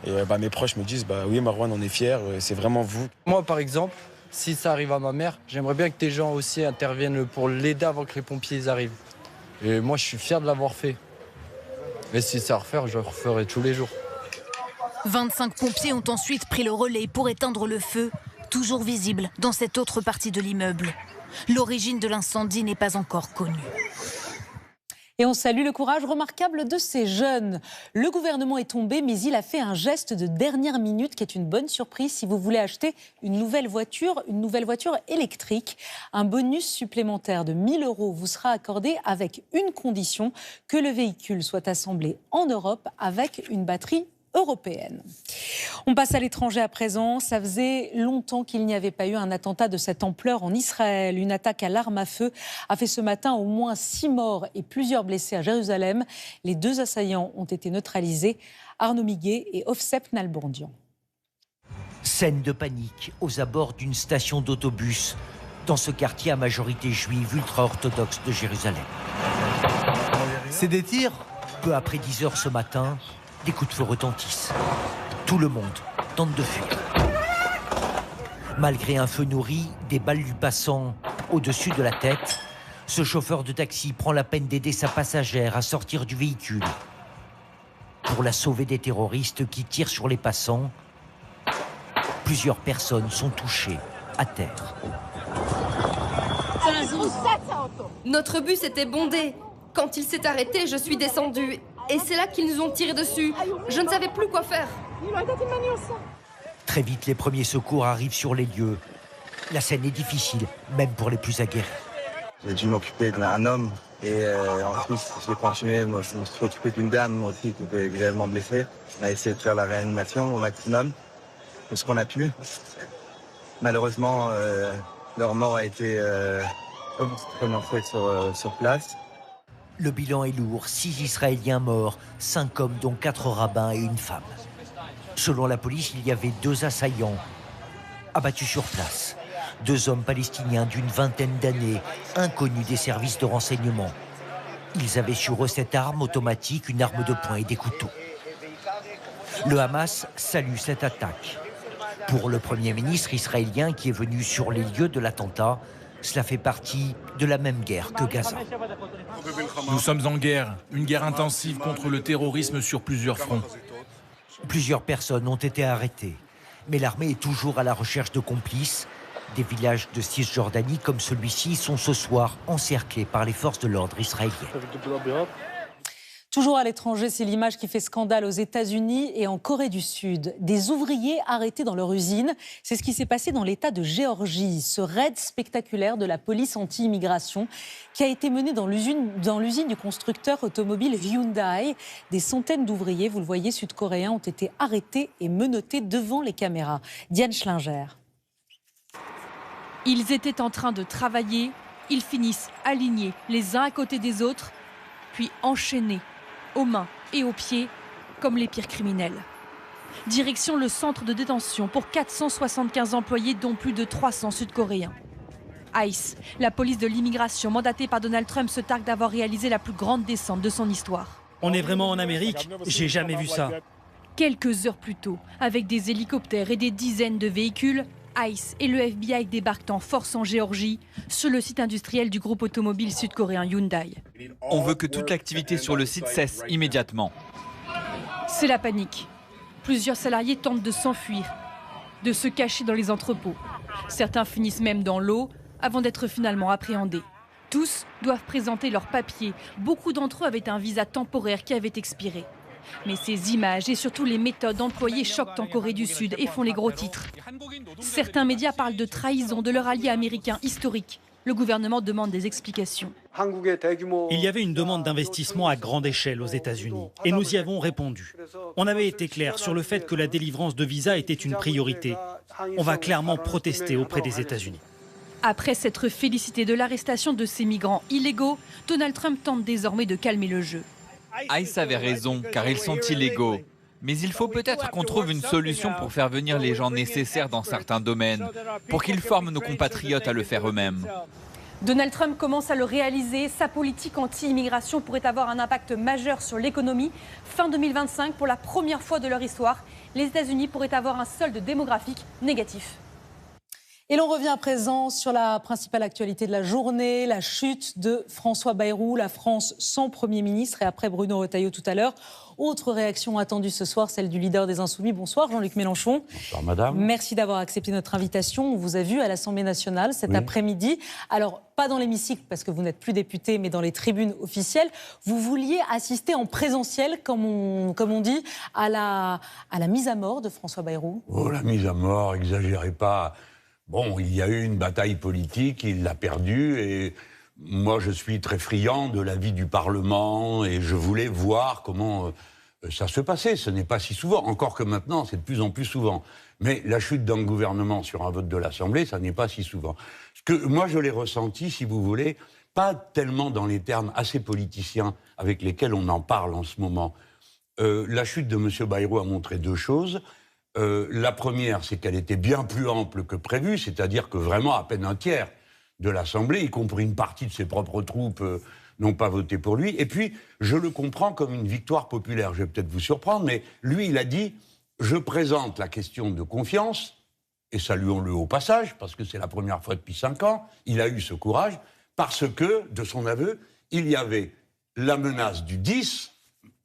Et mes proches me disent, oui Marwan, on est fiers, c'est vraiment vous. Moi par exemple, si ça arrive à ma mère, j'aimerais bien que des gens aussi interviennent pour l'aider avant que les pompiers arrivent. Et moi je suis fier de l'avoir fait. Mais si c'est à refaire, je le referai tous les jours. 25 pompiers ont ensuite pris le relais pour éteindre le feu, toujours visible dans cette autre partie de l'immeuble. L'origine de l'incendie n'est pas encore connue. Et on salue le courage remarquable de ces jeunes. Le gouvernement est tombé, mais il a fait un geste de dernière minute qui est une bonne surprise si vous voulez acheter une nouvelle voiture électrique. Un bonus supplémentaire de 1 000 € vous sera accordé avec une condition, que le véhicule soit assemblé en Europe avec une batterie européenne. On passe à l'étranger à présent. Ça faisait longtemps qu'il n'y avait pas eu un attentat de cette ampleur en Israël. Une attaque à l'arme à feu a fait ce matin au moins 6 morts et plusieurs blessés à Jérusalem. Les 2 assaillants ont été neutralisés. Arnaud Miguet et Ofsep Nalbandian. Scène de panique aux abords d'une station d'autobus dans ce quartier à majorité juive ultra-orthodoxe de Jérusalem. C'est des tirs. Peu après 10 heures ce matin, des coups de feu retentissent. Tout le monde tente de fuir. Malgré un feu nourri, des balles lui passant au-dessus de la tête, ce chauffeur de taxi prend la peine d'aider sa passagère à sortir du véhicule. Pour la sauver des terroristes qui tirent sur les passants, plusieurs personnes sont touchées à terre. Notre bus était bondé. Quand il s'est arrêté, je suis descendue. Et c'est là qu'ils nous ont tiré dessus. Je ne savais plus quoi faire. Très vite, les premiers secours arrivent sur les lieux. La scène est difficile, même pour les plus aguerris. J'ai dû m'occuper d'un homme et ensuite je l'ai continué. Moi, je me suis occupé d'une dame aussi qui était grièvement blessée. On a essayé de faire la réanimation au maximum, de ce qu'on a pu. Malheureusement, leur mort a été prononcée sur place. Le bilan est lourd, 6 Israéliens morts, 5 hommes dont 4 rabbins et une femme. Selon la police, il y avait 2 assaillants abattus sur place. 2 hommes palestiniens d'une vingtaine d'années, inconnus des services de renseignement. Ils avaient sur eux cette arme automatique, une arme de poing et des couteaux. Le Hamas salue cette attaque. Pour le Premier ministre israélien qui est venu sur les lieux de l'attentat, cela fait partie de la même guerre que Gaza. Nous sommes en guerre, une guerre intensive contre le terrorisme sur plusieurs fronts. Plusieurs personnes ont été arrêtées, mais l'armée est toujours à la recherche de complices. Des villages de Cisjordanie comme celui-ci sont ce soir encerclés par les forces de l'ordre israéliennes. Toujours à l'étranger, c'est l'image qui fait scandale aux États-Unis et en Corée du Sud. Des ouvriers arrêtés dans leur usine. C'est ce qui s'est passé dans l'État de Géorgie. Ce raid spectaculaire de la police anti-immigration qui a été mené dans l'usine du constructeur automobile Hyundai. Des centaines d'ouvriers, vous le voyez, sud-coréens, ont été arrêtés et menottés devant les caméras. Diane Schlinger. Ils étaient en train de travailler. Ils finissent alignés les uns à côté des autres, puis enchaînés aux mains et aux pieds, comme les pires criminels. Direction le centre de détention pour 475 employés, dont plus de 300 Sud-Coréens. ICE, la police de l'immigration mandatée par Donald Trump, se targue d'avoir réalisé la plus grande descente de son histoire. On est vraiment en Amérique, j'ai jamais vu ça. Quelques heures plus tôt, avec des hélicoptères et des dizaines de véhicules, ICE et le FBI débarquent en force en Géorgie, sur le site industriel du groupe automobile sud-coréen Hyundai. On veut que toute l'activité sur le site cesse immédiatement. C'est la panique. Plusieurs salariés tentent de s'enfuir, de se cacher dans les entrepôts. Certains finissent même dans l'eau avant d'être finalement appréhendés. Tous doivent présenter leurs papiers. Beaucoup d'entre eux avaient un visa temporaire qui avait expiré. Mais ces images et surtout les méthodes employées choquent en Corée du Sud et font les gros titres. Certains médias parlent de trahison de leur allié américain historique. Le gouvernement demande des explications. Il y avait une demande d'investissement à grande échelle aux États-Unis et nous y avons répondu. On avait été clair sur le fait que la délivrance de visas était une priorité. On va clairement protester auprès des États-Unis. Après s'être félicité de l'arrestation de ces migrants illégaux, Donald Trump tente désormais de calmer le jeu. ICE avait raison, car ils sont illégaux. Mais il faut peut-être qu'on trouve une solution pour faire venir les gens nécessaires dans certains domaines, pour qu'ils forment nos compatriotes à le faire eux-mêmes. Donald Trump commence à le réaliser. Sa politique anti-immigration pourrait avoir un impact majeur sur l'économie. Fin 2025, pour la première fois de leur histoire, les États-Unis pourraient avoir un solde démographique négatif. Et l'on revient à présent sur la principale actualité de la journée, la chute de François Bayrou, la France sans Premier ministre, et après Bruno Retailleau tout à l'heure. Autre réaction attendue ce soir, celle du leader des Insoumis. Bonsoir Jean-Luc Mélenchon. Bonsoir madame. Merci d'avoir accepté notre invitation. On vous a vu à l'Assemblée nationale cet après-midi. Alors, pas dans l'hémicycle parce que vous n'êtes plus député, mais dans les tribunes officielles. Vous vouliez assister en présentiel, comme on dit, à la mise à mort de François Bayrou. Oh, la mise à mort, exagérez pas. Bon, il y a eu une bataille politique, il l'a perdue, et moi je suis très friand de la vie du Parlement, et je voulais voir comment ça se passait. Ce n'est pas si souvent, encore que maintenant c'est de plus en plus souvent. Mais la chute d'un gouvernement sur un vote de l'Assemblée, ça n'est pas si souvent. Moi je l'ai ressenti, si vous voulez, pas tellement dans les termes assez politiciens avec lesquels on en parle en ce moment. La chute de M. Bayrou a montré deux choses. La première, c'est qu'elle était bien plus ample que prévu, c'est-à-dire que vraiment à peine un tiers de l'Assemblée, y compris une partie de ses propres troupes, n'ont pas voté pour lui. Et puis, je le comprends comme une victoire populaire. Je vais peut-être vous surprendre, mais lui, il a dit « Je présente la question de confiance », et saluons-le au passage, parce que c'est la première fois depuis 5 ans, il a eu ce courage, parce que, de son aveu, il y avait la menace du 10,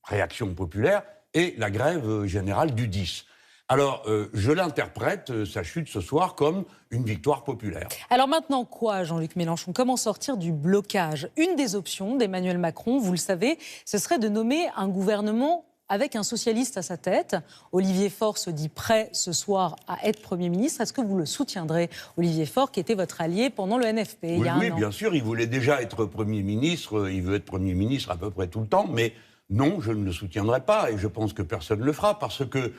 réaction populaire, et la grève générale du 10. Alors, je l'interprète, sa chute ce soir, comme une victoire populaire. Alors maintenant quoi, Jean-Luc Mélenchon? Comment sortir du blocage? Une des options d'Emmanuel Macron, vous le savez, ce serait de nommer un gouvernement avec un socialiste à sa tête. Olivier Faure se dit prêt ce soir à être Premier ministre. Est-ce que vous le soutiendrez, Olivier Faure, qui était votre allié pendant le NFP il y a un an? Bien sûr, il voulait déjà être Premier ministre, il veut être Premier ministre à peu près tout le temps, mais non, je ne le soutiendrai pas, et je pense que personne ne le fera, parce que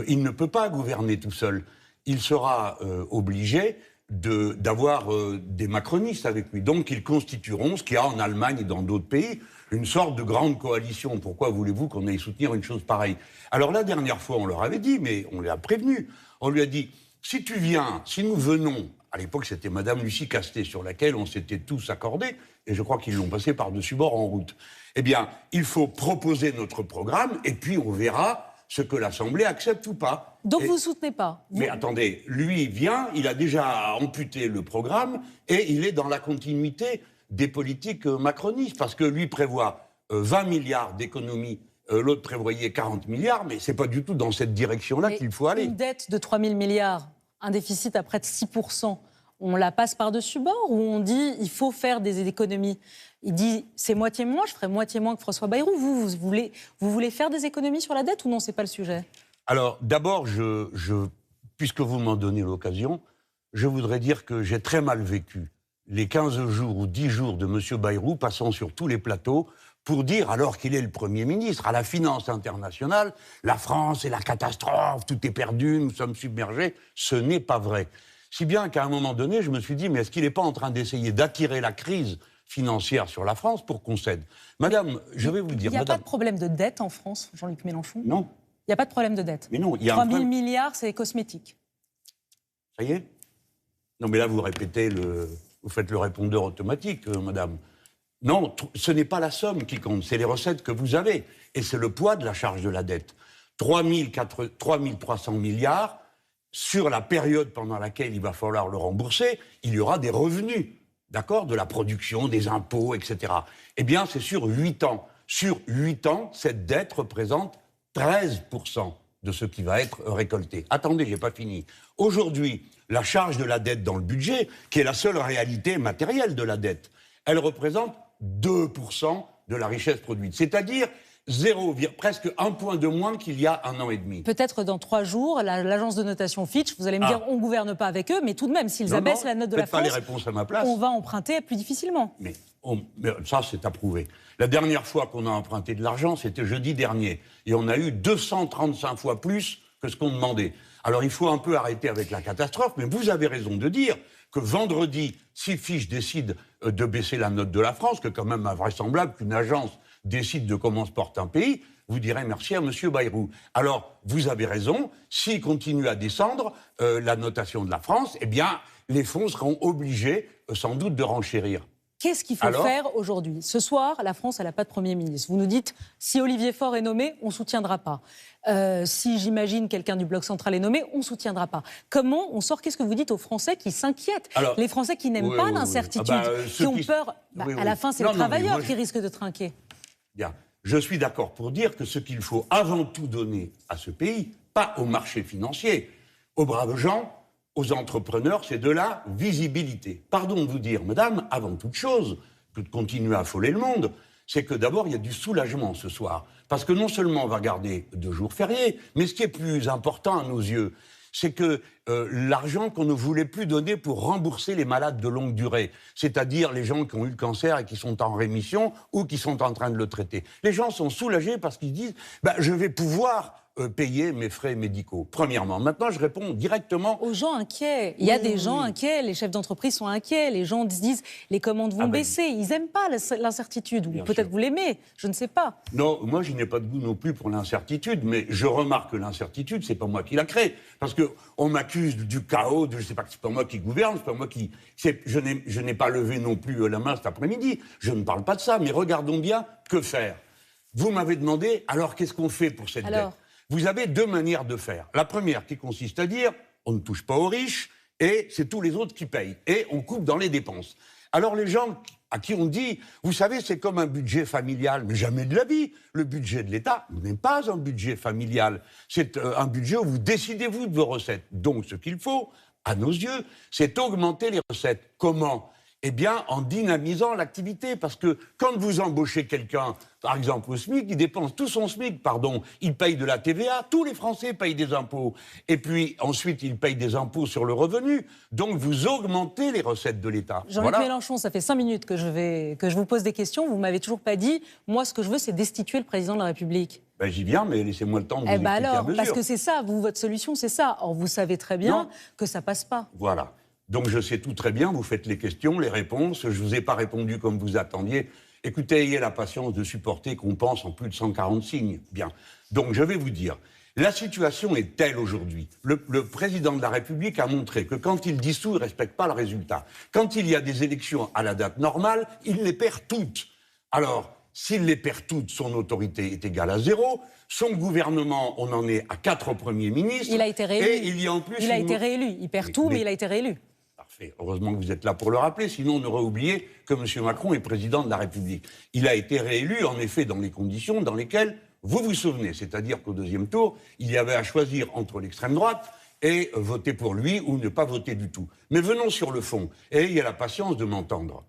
il ne peut pas gouverner tout seul. Il sera obligé d'avoir des macronistes avec lui. Donc ils constitueront, ce qu'il y a en Allemagne et dans d'autres pays, une sorte de grande coalition. Pourquoi voulez-vous qu'on aille soutenir une chose pareille? Alors la dernière fois, on leur avait dit, mais on les a prévenus, on lui a dit, si tu viens, si nous venons, à l'époque c'était Madame Lucie Castet, sur laquelle on s'était tous accordés, et je crois qu'ils l'ont passé par-dessus bord en route. Eh bien, il faut proposer notre programme, et puis on verra ce que l'Assemblée accepte ou pas. Donc vous ne soutenez pas? Mais attendez, lui vient, il a déjà amputé le programme, et il est dans la continuité des politiques macronistes, parce que lui prévoit 20 milliards d'économies, l'autre prévoyait 40 milliards, mais c'est pas du tout dans cette direction-là qu'il faut aller. Une dette de 3 000 milliards, un déficit à près de 6%. on la passe par-dessus bord ou on dit il faut faire des économies? Il dit c'est moitié moins, je ferai moitié moins que François Bayrou. Vous voulez faire des économies sur la dette ou non, c'est pas le sujet? Alors d'abord, puisque vous m'en donnez l'occasion, je voudrais dire que j'ai très mal vécu les 15 jours ou 10 jours de M. Bayrou passant sur tous les plateaux pour dire, alors qu'il est le Premier ministre, à la finance internationale, la France est la catastrophe, tout est perdu, nous sommes submergés. Ce n'est pas vrai. Si bien qu'à un moment donné, je me suis dit, mais est-ce qu'il n'est pas en train d'essayer d'attirer la crise financière sur la France pour qu'on cède? Madame, je vais vous dire... Il n'y a madame, pas de problème de dette en France, Jean-Luc Mélenchon? Non. Il n'y a pas de problème de dette? Mais non, il y a 3 000 milliards, c'est cosmétique. Ça y est? Non, mais là, vous répétez vous faites le répondeur automatique, madame. Non, ce n'est pas la somme qui compte, c'est les recettes que vous avez. Et c'est le poids de la charge de la dette. 3 300 milliards, sur la période pendant laquelle il va falloir le rembourser, il y aura des revenus, d'accord, de la production, des impôts, etc. Eh bien, c'est sur 8 ans. Sur 8 ans, cette dette représente 13% de ce qui va être récolté. Attendez, j'ai pas fini. Aujourd'hui, la charge de la dette dans le budget, qui est la seule réalité matérielle de la dette, elle représente 2% de la richesse produite. C'est-à-dire presque 1 point de moins qu'il y a 1 an et demi. Peut-être dans 3 jours, l'agence de notation Fitch, vous allez me dire, on ne gouverne pas avec eux, mais tout de même, s'ils abaissent la note de la France, pas les réponses à ma place. On va emprunter plus difficilement. Mais ça, c'est approuvé. La dernière fois qu'on a emprunté de l'argent, c'était jeudi dernier. Et on a eu 235 fois plus que ce qu'on demandait. Alors, il faut un peu arrêter avec la catastrophe, mais vous avez raison de dire que vendredi, si Fitch décide de baisser la note de la France, que quand même invraisemblable qu'une agence décide de comment se porte un pays, vous direz merci à M. Bayrou. Alors, vous avez raison, s'il continue à descendre la notation de la France, eh bien, les fonds seront obligés, sans doute, de renchérir. Qu'est-ce qu'il faut faire aujourd'hui? Ce soir, la France, elle n'a pas de Premier ministre. Vous nous dites, si Olivier Faure est nommé, on ne soutiendra pas. Si, j'imagine, quelqu'un du Bloc central est nommé, on ne soutiendra pas. Comment on sort? Qu'est-ce que vous dites aux Français qui s'inquiètent? Les Français qui n'aiment pas l'incertitude, qui ont peur. À la fin, c'est les travailleurs qui risquent de trinquer. Bien. Je suis d'accord pour dire que ce qu'il faut avant tout donner à ce pays, pas au marché financier, aux braves gens, aux entrepreneurs, c'est de la visibilité. Pardon de vous dire, madame, avant toute chose, que de continuer à affoler le monde, c'est que d'abord, il y a du soulagement ce soir. Parce que non seulement on va garder 2 jours fériés, mais ce qui est plus important à nos yeux, c'est que l'argent qu'on ne voulait plus donner pour rembourser les malades de longue durée, c'est-à-dire les gens qui ont eu le cancer et qui sont en rémission ou qui sont en train de le traiter. Les gens sont soulagés parce qu'ils disent je vais pouvoir payer mes frais médicaux. Premièrement. Maintenant, je réponds directement aux gens inquiets. Il y a des gens inquiets, les chefs d'entreprise sont inquiets, les gens se disent les commandes vont baisser. Ils n'aiment pas l'incertitude. Ou peut-être vous l'aimez, je ne sais pas. Non, moi je n'ai pas de goût non plus pour l'incertitude, mais je remarque que l'incertitude, c'est pas moi qui la crée. Parce qu'on m'accuse du chaos, je ne sais pas, c'est pas moi qui gouverne, c'est pas moi qui... Je n'ai pas levé non plus la main cet après-midi. Je ne parle pas de ça, mais regardons bien que faire. Vous m'avez demandé, alors qu'est-ce qu'on fait pour cette dette? Vous avez 2 manières de faire. La première qui consiste à dire, on ne touche pas aux riches et c'est tous les autres qui payent. Et on coupe dans les dépenses. Alors les gens à qui on dit, vous savez, c'est comme un budget familial, mais jamais de la vie. Le budget de l'État n'est pas un budget familial. C'est un budget où vous décidez, vous, de vos recettes. Donc ce qu'il faut, à nos yeux, c'est augmenter les recettes. Comment ? Eh bien, en dynamisant l'activité. Parce que quand vous embauchez quelqu'un, par exemple au SMIC, il dépense tout son SMIC, il paye de la TVA, tous les Français payent des impôts. Et puis, ensuite, ils payent des impôts sur le revenu. Donc, vous augmentez les recettes de l'État. Jean-Luc Mélenchon, ça fait 5 minutes que je vous pose des questions. Vous ne m'avez toujours pas dit, moi, ce que je veux, c'est destituer le président de la République. J'y viens, mais laissez-moi le temps de vous expliquer à mesure. Parce que c'est ça, votre solution, c'est ça. Or, vous savez très bien que ça ne passe pas. Voilà. Donc je sais tout très bien, vous faites les questions, les réponses, je ne vous ai pas répondu comme vous attendiez. Écoutez, ayez la patience de supporter qu'on pense en plus de 140 signes. Bien. Donc je vais vous dire, la situation est telle aujourd'hui. Le président de la République a montré que quand il dissout, il ne respecte pas le résultat. Quand il y a des élections à la date normale, il les perd toutes. Alors, s'il les perd toutes, son autorité est égale à 0. Son gouvernement, on en est à 4 premiers ministres. Il a été réélu. Et il y a en plus... Il a été réélu. Il perd tout, mais il a été réélu. Parfait. Heureusement que vous êtes là pour le rappeler, sinon on aurait oublié que M. Macron est président de la République. Il a été réélu, en effet, dans les conditions dans lesquelles vous vous souvenez. C'est-à-dire qu'au 2e tour, il y avait à choisir entre l'extrême droite et voter pour lui ou ne pas voter du tout. Mais venons sur le fond, et ayez la patience de m'entendre.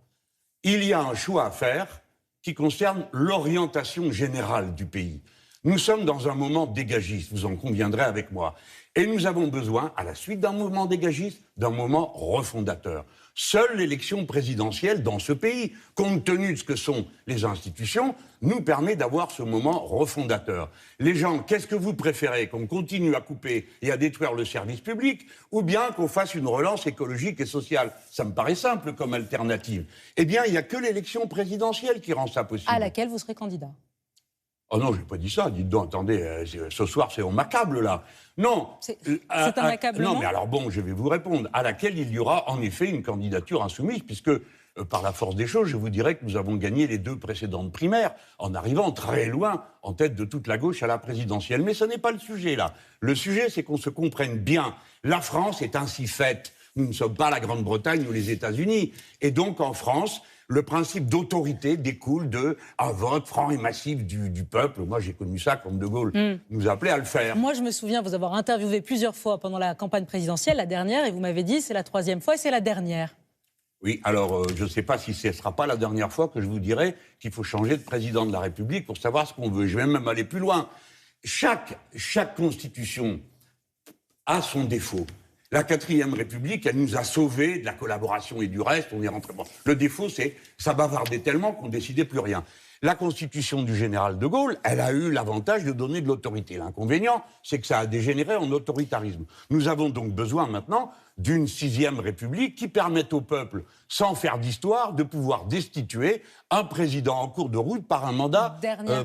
Il y a un choix à faire qui concerne l'orientation générale du pays. Nous sommes dans un moment dégagiste, vous en conviendrez avec moi. Et nous avons besoin, à la suite d'un mouvement dégagiste, d'un moment refondateur. Seule l'élection présidentielle dans ce pays, compte tenu de ce que sont les institutions, nous permet d'avoir ce moment refondateur. Les gens, qu'est-ce que vous préférez? Qu'on continue à couper et à détruire le service public, ou bien qu'on fasse une relance écologique et sociale? Ça me paraît simple comme alternative. Eh bien, il n'y a que l'élection présidentielle qui rend ça possible. À laquelle vous serez candidat? Oh non, je n'ai pas dit ça. Dites donc, attendez, ce soir, c'est au macabre, là. Non. C'est un accablement. Non, mais alors bon, je vais vous répondre. À laquelle il y aura, en effet, une candidature insoumise, puisque, par la force des choses, je vous dirais que nous avons gagné les 2 précédentes primaires, en arrivant très loin, en tête de toute la gauche à la présidentielle. Mais ce n'est pas le sujet, là. Le sujet, c'est qu'on se comprenne bien. La France est ainsi faite. Nous ne sommes pas la Grande-Bretagne ou les États-Unis. Et donc, en France, le principe d'autorité découle d'un vote franc et massif du peuple. Moi, j'ai connu ça comme De Gaulle nous appelait à le faire. Moi, je me souviens vous avoir interviewé plusieurs fois pendant la campagne présidentielle, la dernière, et vous m'avez dit c'est la 3e fois et c'est la dernière. Oui, alors je ne sais pas si ce ne sera pas la dernière fois que je vous dirai qu'il faut changer de président de la République pour savoir ce qu'on veut. Je vais même aller plus loin. Chaque constitution a son défaut. La 4e République, elle nous a sauvés de la collaboration et du reste. On est rentré. Bon, le défaut, c'est ça bavardait tellement qu'on ne décidait plus rien. La constitution du général de Gaulle, elle a eu l'avantage de donner de l'autorité. L'inconvénient, c'est que ça a dégénéré en autoritarisme. Nous avons donc besoin maintenant d'une 6e République qui permette au peuple, sans faire d'histoire, de pouvoir destituer un président en cours de route par un mandat,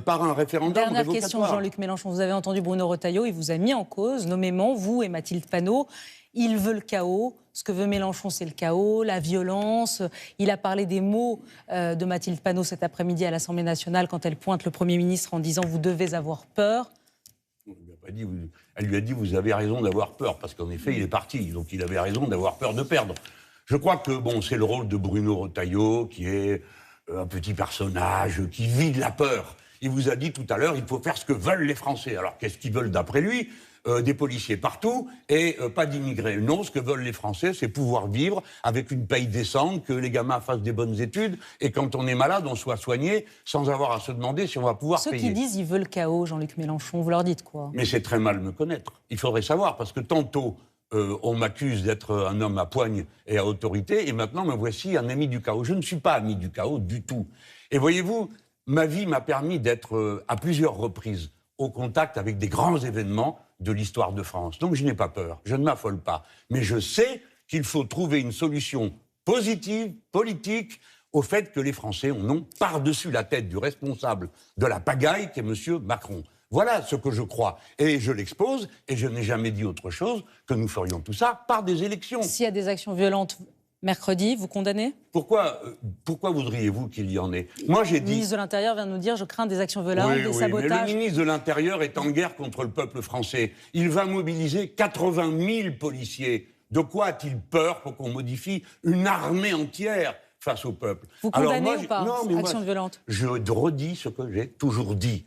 par un référendum Dernière révocatoire. Question, Jean-Luc Mélenchon. Vous avez entendu Bruno Retailleau, il vous a mis en cause, nommément, vous et Mathilde Panot. Il veut le chaos. Ce que veut Mélenchon, c'est le chaos, la violence. Il a parlé des mots de Mathilde Panot cet après-midi à l'Assemblée nationale quand elle pointe le Premier ministre en disant « vous devez avoir peur ». Elle lui a dit « vous avez raison d'avoir peur », parce qu'en effet, il est parti. Donc il avait raison d'avoir peur de perdre. Je crois que c'est le rôle de Bruno Retailleau, qui est un petit personnage qui vit de la peur. Il vous a dit tout à l'heure, il faut faire ce que veulent les Français. Alors qu'est-ce qu'ils veulent d'après lui ? Des policiers partout et pas d'immigrés. Non, ce que veulent les Français, c'est pouvoir vivre avec une paye décente, que les gamins fassent des bonnes études et quand on est malade, on soit soigné sans avoir à se demander si on va pouvoir payer. Ceux qui disent ils veulent le chaos, Jean-Luc Mélenchon, vous leur dites quoi? Mais c'est très mal me connaître. Il faudrait savoir, parce que tantôt, on m'accuse d'être un homme à poigne et à autorité, et maintenant me voici un ami du chaos. Je ne suis pas ami du chaos du tout. Et voyez-vous, ma vie m'a permis d'être à plusieurs reprises au contact avec des grands événements de l'histoire de France. Donc je n'ai pas peur, je ne m'affole pas. Mais je sais qu'il faut trouver une solution positive, politique, au fait que les Français en ont par-dessus la tête du responsable de la pagaille qu'est M. Macron. Voilà ce que je crois. Et je l'expose, et je n'ai jamais dit autre chose que nous ferions tout ça par des élections. S'il y a des actions violentes mercredi, vous condamnez? Pourquoi voudriez-vous qu'il y en ait? Moi, j'ai dit... Le ministre de l'Intérieur vient de nous dire « je crains des actions violentes, des sabotages ». Mais le ministre de l'Intérieur est en guerre contre le peuple français. Il va mobiliser 80 000 policiers. De quoi a-t-il peur pour qu'on modifie une armée entière face au peuple? Vous condamnez ou pas actions violentes? Je redis ce que j'ai toujours dit.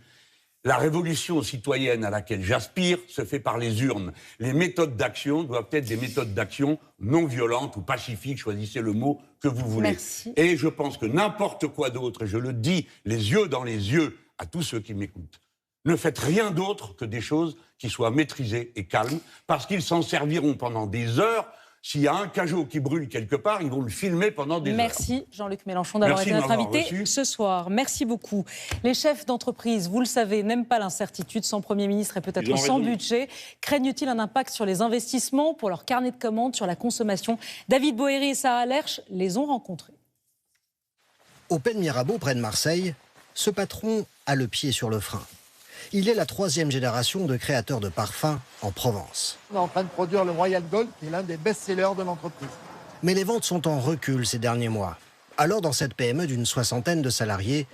La révolution citoyenne à laquelle j'aspire se fait par les urnes. Les méthodes d'action doivent être des méthodes d'action non violentes ou pacifiques, choisissez le mot que vous voulez. Merci. Et je pense que n'importe quoi d'autre, et je le dis les yeux dans les yeux à tous ceux qui m'écoutent, ne faites rien d'autre que des choses qui soient maîtrisées et calmes, parce qu'ils s'en serviront pendant des heures. S'il y a un cajot qui brûle quelque part, ils vont le filmer pendant des heures. Merci Jean-Luc Mélenchon d'avoir été notre invité ce soir. Merci beaucoup. Les chefs d'entreprise, vous le savez, n'aiment pas l'incertitude. Sans Premier ministre et peut-être sans budget, craignent-ils un impact sur les investissements, pour leur carnet de commandes, sur la consommation? David Bohéry et Sarah Lerche les ont rencontrés. Au Pen Mirabeau, près de Marseille, ce patron a le pied sur le frein. Il est la 3e génération de créateurs de parfums en Provence. On est en train de produire le Royal Gold, qui est l'un des best-sellers de l'entreprise. Mais les ventes sont en recul ces derniers mois. Alors, dans cette PME d'une 60aine de salariés,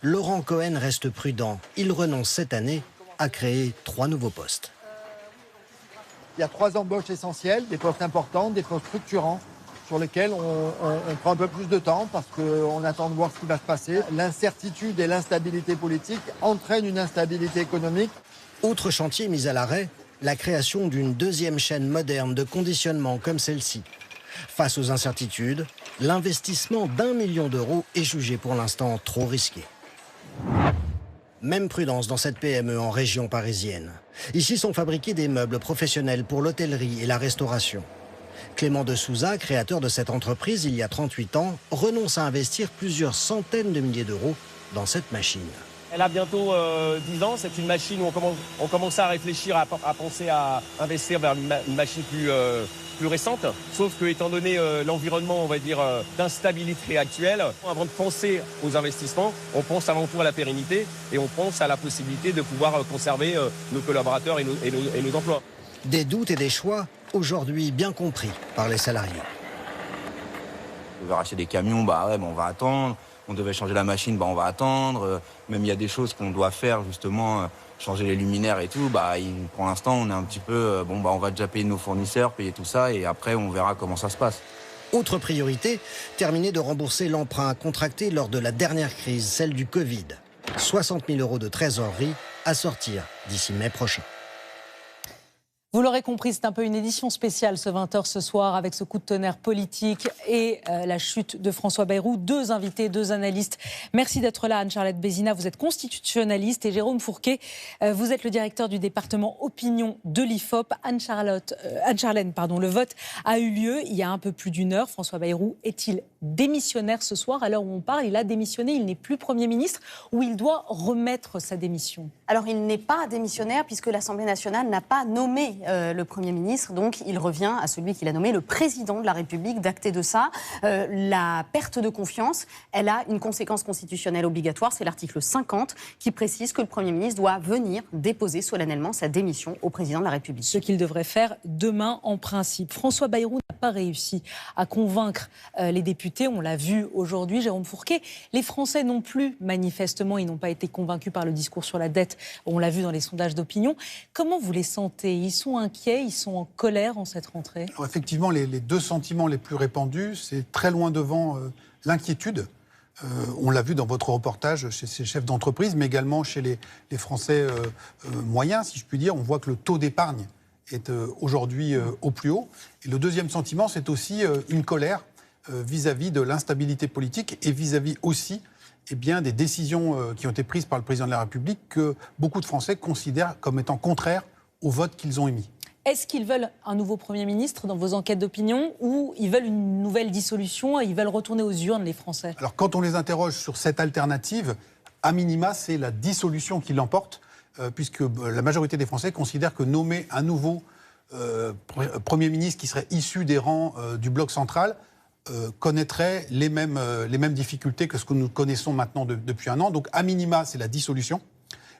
Laurent Cohen reste prudent. Il renonce cette année à créer 3 nouveaux postes. Il y a 3 embauches essentielles, des postes importants, des postes structurants, sur lesquels on prend un peu plus de temps parce qu'on attend de voir ce qui va se passer. L'incertitude et l'instabilité politique entraînent une instabilité économique. Autre chantier mis à l'arrêt, la création d'une deuxième chaîne moderne de conditionnement comme celle-ci. Face aux incertitudes, l'investissement d'1 million d'euros est jugé pour l'instant trop risqué. Même prudence dans cette PME en région parisienne. Ici sont fabriqués des meubles professionnels pour l'hôtellerie et la restauration. Clément de Souza, créateur de cette entreprise il y a 38 ans, renonce à investir plusieurs centaines de milliers d'euros dans cette machine. Elle a bientôt 10 ans, c'est une machine où on commence à réfléchir, à penser à investir vers une machine plus récente. Sauf que, étant donné l'environnement, on va dire, d'instabilité actuelle, avant de penser aux investissements, on pense avant tout à la pérennité et on pense à la possibilité de pouvoir conserver nos collaborateurs et nos emplois. Des doutes et des choix, aujourd'hui bien compris par les salariés. On veut racheter des camions, on va attendre. On devait changer la machine, on va attendre. Même il y a des choses qu'on doit faire, justement, changer les luminaires et tout. Pour l'instant, on est un petit peu, on va déjà payer nos fournisseurs, payer tout ça, et après, on verra comment ça se passe. Autre priorité, terminer de rembourser l'emprunt contracté lors de la dernière crise, celle du Covid. 60 000 euros de trésorerie à sortir d'ici mai prochain. Vous l'aurez compris, c'est un peu une édition spéciale ce 20h ce soir avec ce coup de tonnerre politique et la chute de François Bayrou. 2 invités, 2 analystes. Merci d'être là, Anne-Charlotte Bézina. Vous êtes constitutionnaliste et Jérôme Fourquet, vous êtes le directeur du département opinion de l'IFOP. Anne-Charlène, le vote a eu lieu il y a un peu plus d'une heure. François Bayrou est-il démissionnaire ce soir? À l'heure où on parle, il a démissionné, il n'est plus Premier ministre ou il doit remettre sa démission? Alors il n'est pas démissionnaire puisque l'Assemblée nationale n'a pas nommé le Premier ministre, donc il revient à celui qu'il a nommé, le Président de la République, d'acter de ça. La perte de confiance, elle a une conséquence constitutionnelle obligatoire, c'est l'article 50 qui précise que le Premier ministre doit venir déposer solennellement sa démission au Président de la République. Ce qu'il devrait faire demain en principe. François Bayrou n'a pas réussi à convaincre les députés, on l'a vu aujourd'hui, Jérôme Fourquet. Les Français non plus, manifestement, ils n'ont pas été convaincus par le discours sur la dette, on l'a vu dans les sondages d'opinion. Comment vous les sentez? Ils sont inquiets, ils sont en colère en cette rentrée? Alors effectivement, les 2 sentiments les plus répandus, c'est très loin devant l'inquiétude. On l'a vu dans votre reportage chez ces chefs d'entreprise, mais également chez les Français moyens, si je puis dire. On voit que le taux d'épargne est aujourd'hui au plus haut. Et le deuxième sentiment, c'est aussi une colère vis-à-vis de l'instabilité politique et vis-à-vis aussi des décisions qui ont été prises par le Président de la République que beaucoup de Français considèrent comme étant contraires au vote qu'ils ont émis. Est-ce qu'ils veulent un nouveau Premier ministre dans vos enquêtes d'opinion ou ils veulent une nouvelle dissolution et ils veulent retourner aux urnes, les Français? Alors quand on les interroge sur cette alternative, à minima, c'est la dissolution qui l'emporte, puisque la majorité des Français considèrent que nommer un nouveau Premier ministre qui serait issu des rangs du bloc central connaîtrait les mêmes difficultés que ce que nous connaissons maintenant depuis un an. Donc à minima, c'est la dissolution.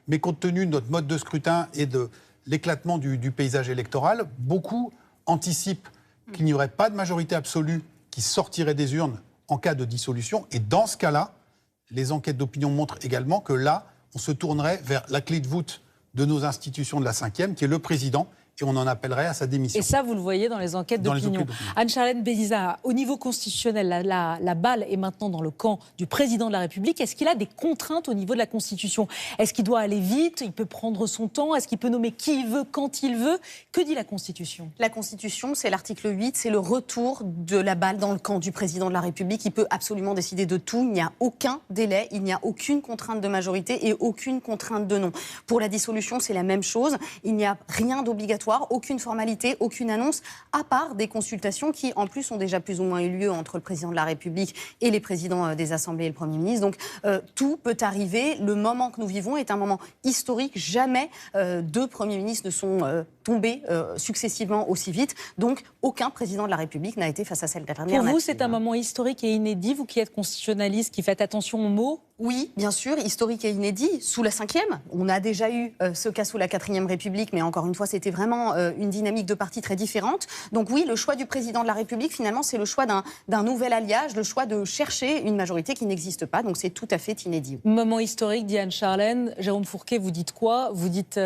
Mais compte tenu de notre mode de scrutin et de l'éclatement du paysage électoral, beaucoup anticipent qu'il n'y aurait pas de majorité absolue qui sortirait des urnes en cas de dissolution. Et dans ce cas-là, les enquêtes d'opinion montrent également que là, on se tournerait vers la clé de voûte de nos institutions de la 5e, qui est le président, et on en appellerait à sa démission. Et ça, vous le voyez dans les enquêtes d'opinion. Anne-Charlène Bézina, au niveau constitutionnel, la balle est maintenant dans le camp du Président de la République. Est-ce qu'il a des contraintes au niveau de la Constitution? Est-ce qu'il doit aller vite? Il peut prendre son temps? Est-ce qu'il peut nommer qui il veut, quand il veut? Que dit la Constitution? La Constitution, c'est l'article 8, c'est le retour de la balle dans le camp du Président de la République. Il peut absolument décider de tout. Il n'y a aucun délai, il n'y a aucune contrainte de majorité et aucune contrainte de non. Pour la dissolution, c'est la même chose. Il n'y a rien d'obligatoire, aucune formalité, aucune annonce, à part des consultations qui, en plus, ont déjà plus ou moins eu lieu entre le Président de la République et les présidents des assemblées et le Premier ministre. Donc, tout peut arriver. Le moment que nous vivons est un moment historique. Jamais 2 premiers ministres ne sont tombés successivement aussi vite. Donc, aucun président de la République n'a été face à cette dernière. Pour vous, c'est un moment historique et inédit, vous qui êtes constitutionnaliste, qui faites attention aux mots? Oui, bien sûr, historique et inédit. Sous la 5e, on a déjà eu ce cas sous la 4e République, mais encore une fois, c'était vraiment une dynamique de parti très différente. Donc oui, le choix du Président de la République, finalement, c'est le choix d'un nouvel alliage, le choix de chercher une majorité qui n'existe pas. Donc c'est tout à fait inédit. Moment historique, dit Anne-Charlène. Jérôme Fourquet, vous dites quoi? Vous dites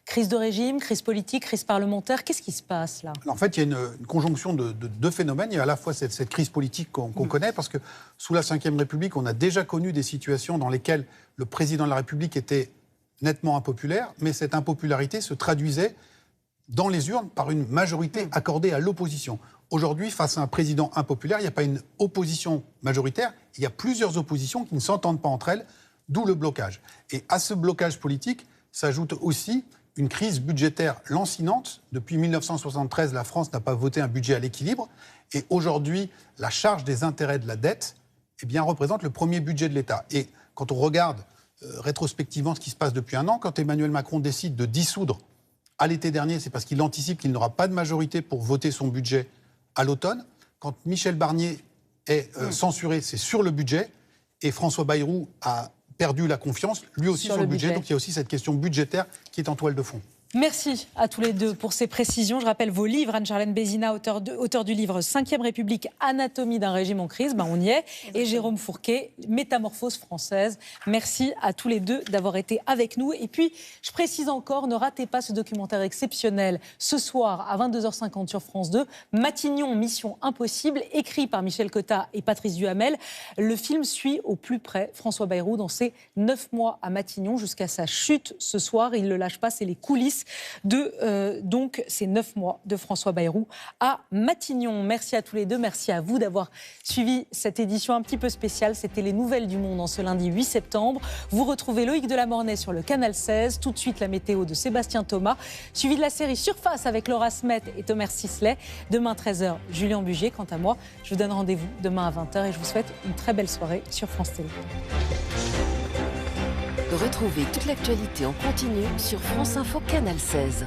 crise de régime, crise politique, crise parlementaire. Qu'est-ce qui se passe là? Alors, en fait, il y a une conjonction de 2 phénomènes. Il y a à la fois cette crise politique qu'on connaît, parce que sous la 5e République, on a déjà connu des situations dans lesquelles le Président de la République était nettement impopulaire, mais cette impopularité se traduisait dans les urnes par une majorité accordée à l'opposition. Aujourd'hui, face à un président impopulaire, il n'y a pas une opposition majoritaire, il y a plusieurs oppositions qui ne s'entendent pas entre elles, d'où le blocage. Et à ce blocage politique s'ajoute aussi une crise budgétaire lancinante. Depuis 1973, la France n'a pas voté un budget à l'équilibre. Et aujourd'hui, la charge des intérêts de la dette représente le premier budget de l'État. Et quand on regarde rétrospectivement ce qui se passe depuis un an, quand Emmanuel Macron décide de dissoudre à l'été dernier, c'est parce qu'il anticipe qu'il n'aura pas de majorité pour voter son budget à l'automne. Quand Michel Barnier est censuré, c'est sur le budget. Et François Bayrou a perdu la confiance, lui aussi sur le budget. Donc il y a aussi cette question budgétaire qui est en toile de fond. Merci à tous les deux pour ces précisions. Je rappelle vos livres. Anne-Charlène Bézina, auteur du livre 5e République, Anatomie d'un régime en crise. On y est. Et Jérôme Fourquet, Métamorphose française. Merci à tous les deux d'avoir été avec nous. Et puis, je précise encore, ne ratez pas ce documentaire exceptionnel ce soir à 22h50 sur France 2. Matignon, Mission Impossible, écrit par Michel Cotta et Patrice Duhamel. Le film suit au plus près François Bayrou dans ses 9 mois à Matignon jusqu'à sa chute ce soir. Il ne le lâche pas, c'est les coulisses de donc ces 9 mois de François Bayrou à Matignon. Merci à tous les deux, merci à vous d'avoir suivi cette édition un petit peu spéciale. C'était les nouvelles du monde en ce lundi 8 septembre. Vous retrouvez Loïc Delamornay sur le canal 16. Tout de suite la météo de Sébastien Thomas, suivi de la série Surface avec Laura Smet et Thomas Sisley. Demain 13h, Julien Bugier. Quant à moi, je vous donne rendez-vous demain à 20h et je vous souhaite une très belle soirée sur France Télé. Retrouvez toute l'actualité en continu sur France Info Canal 16.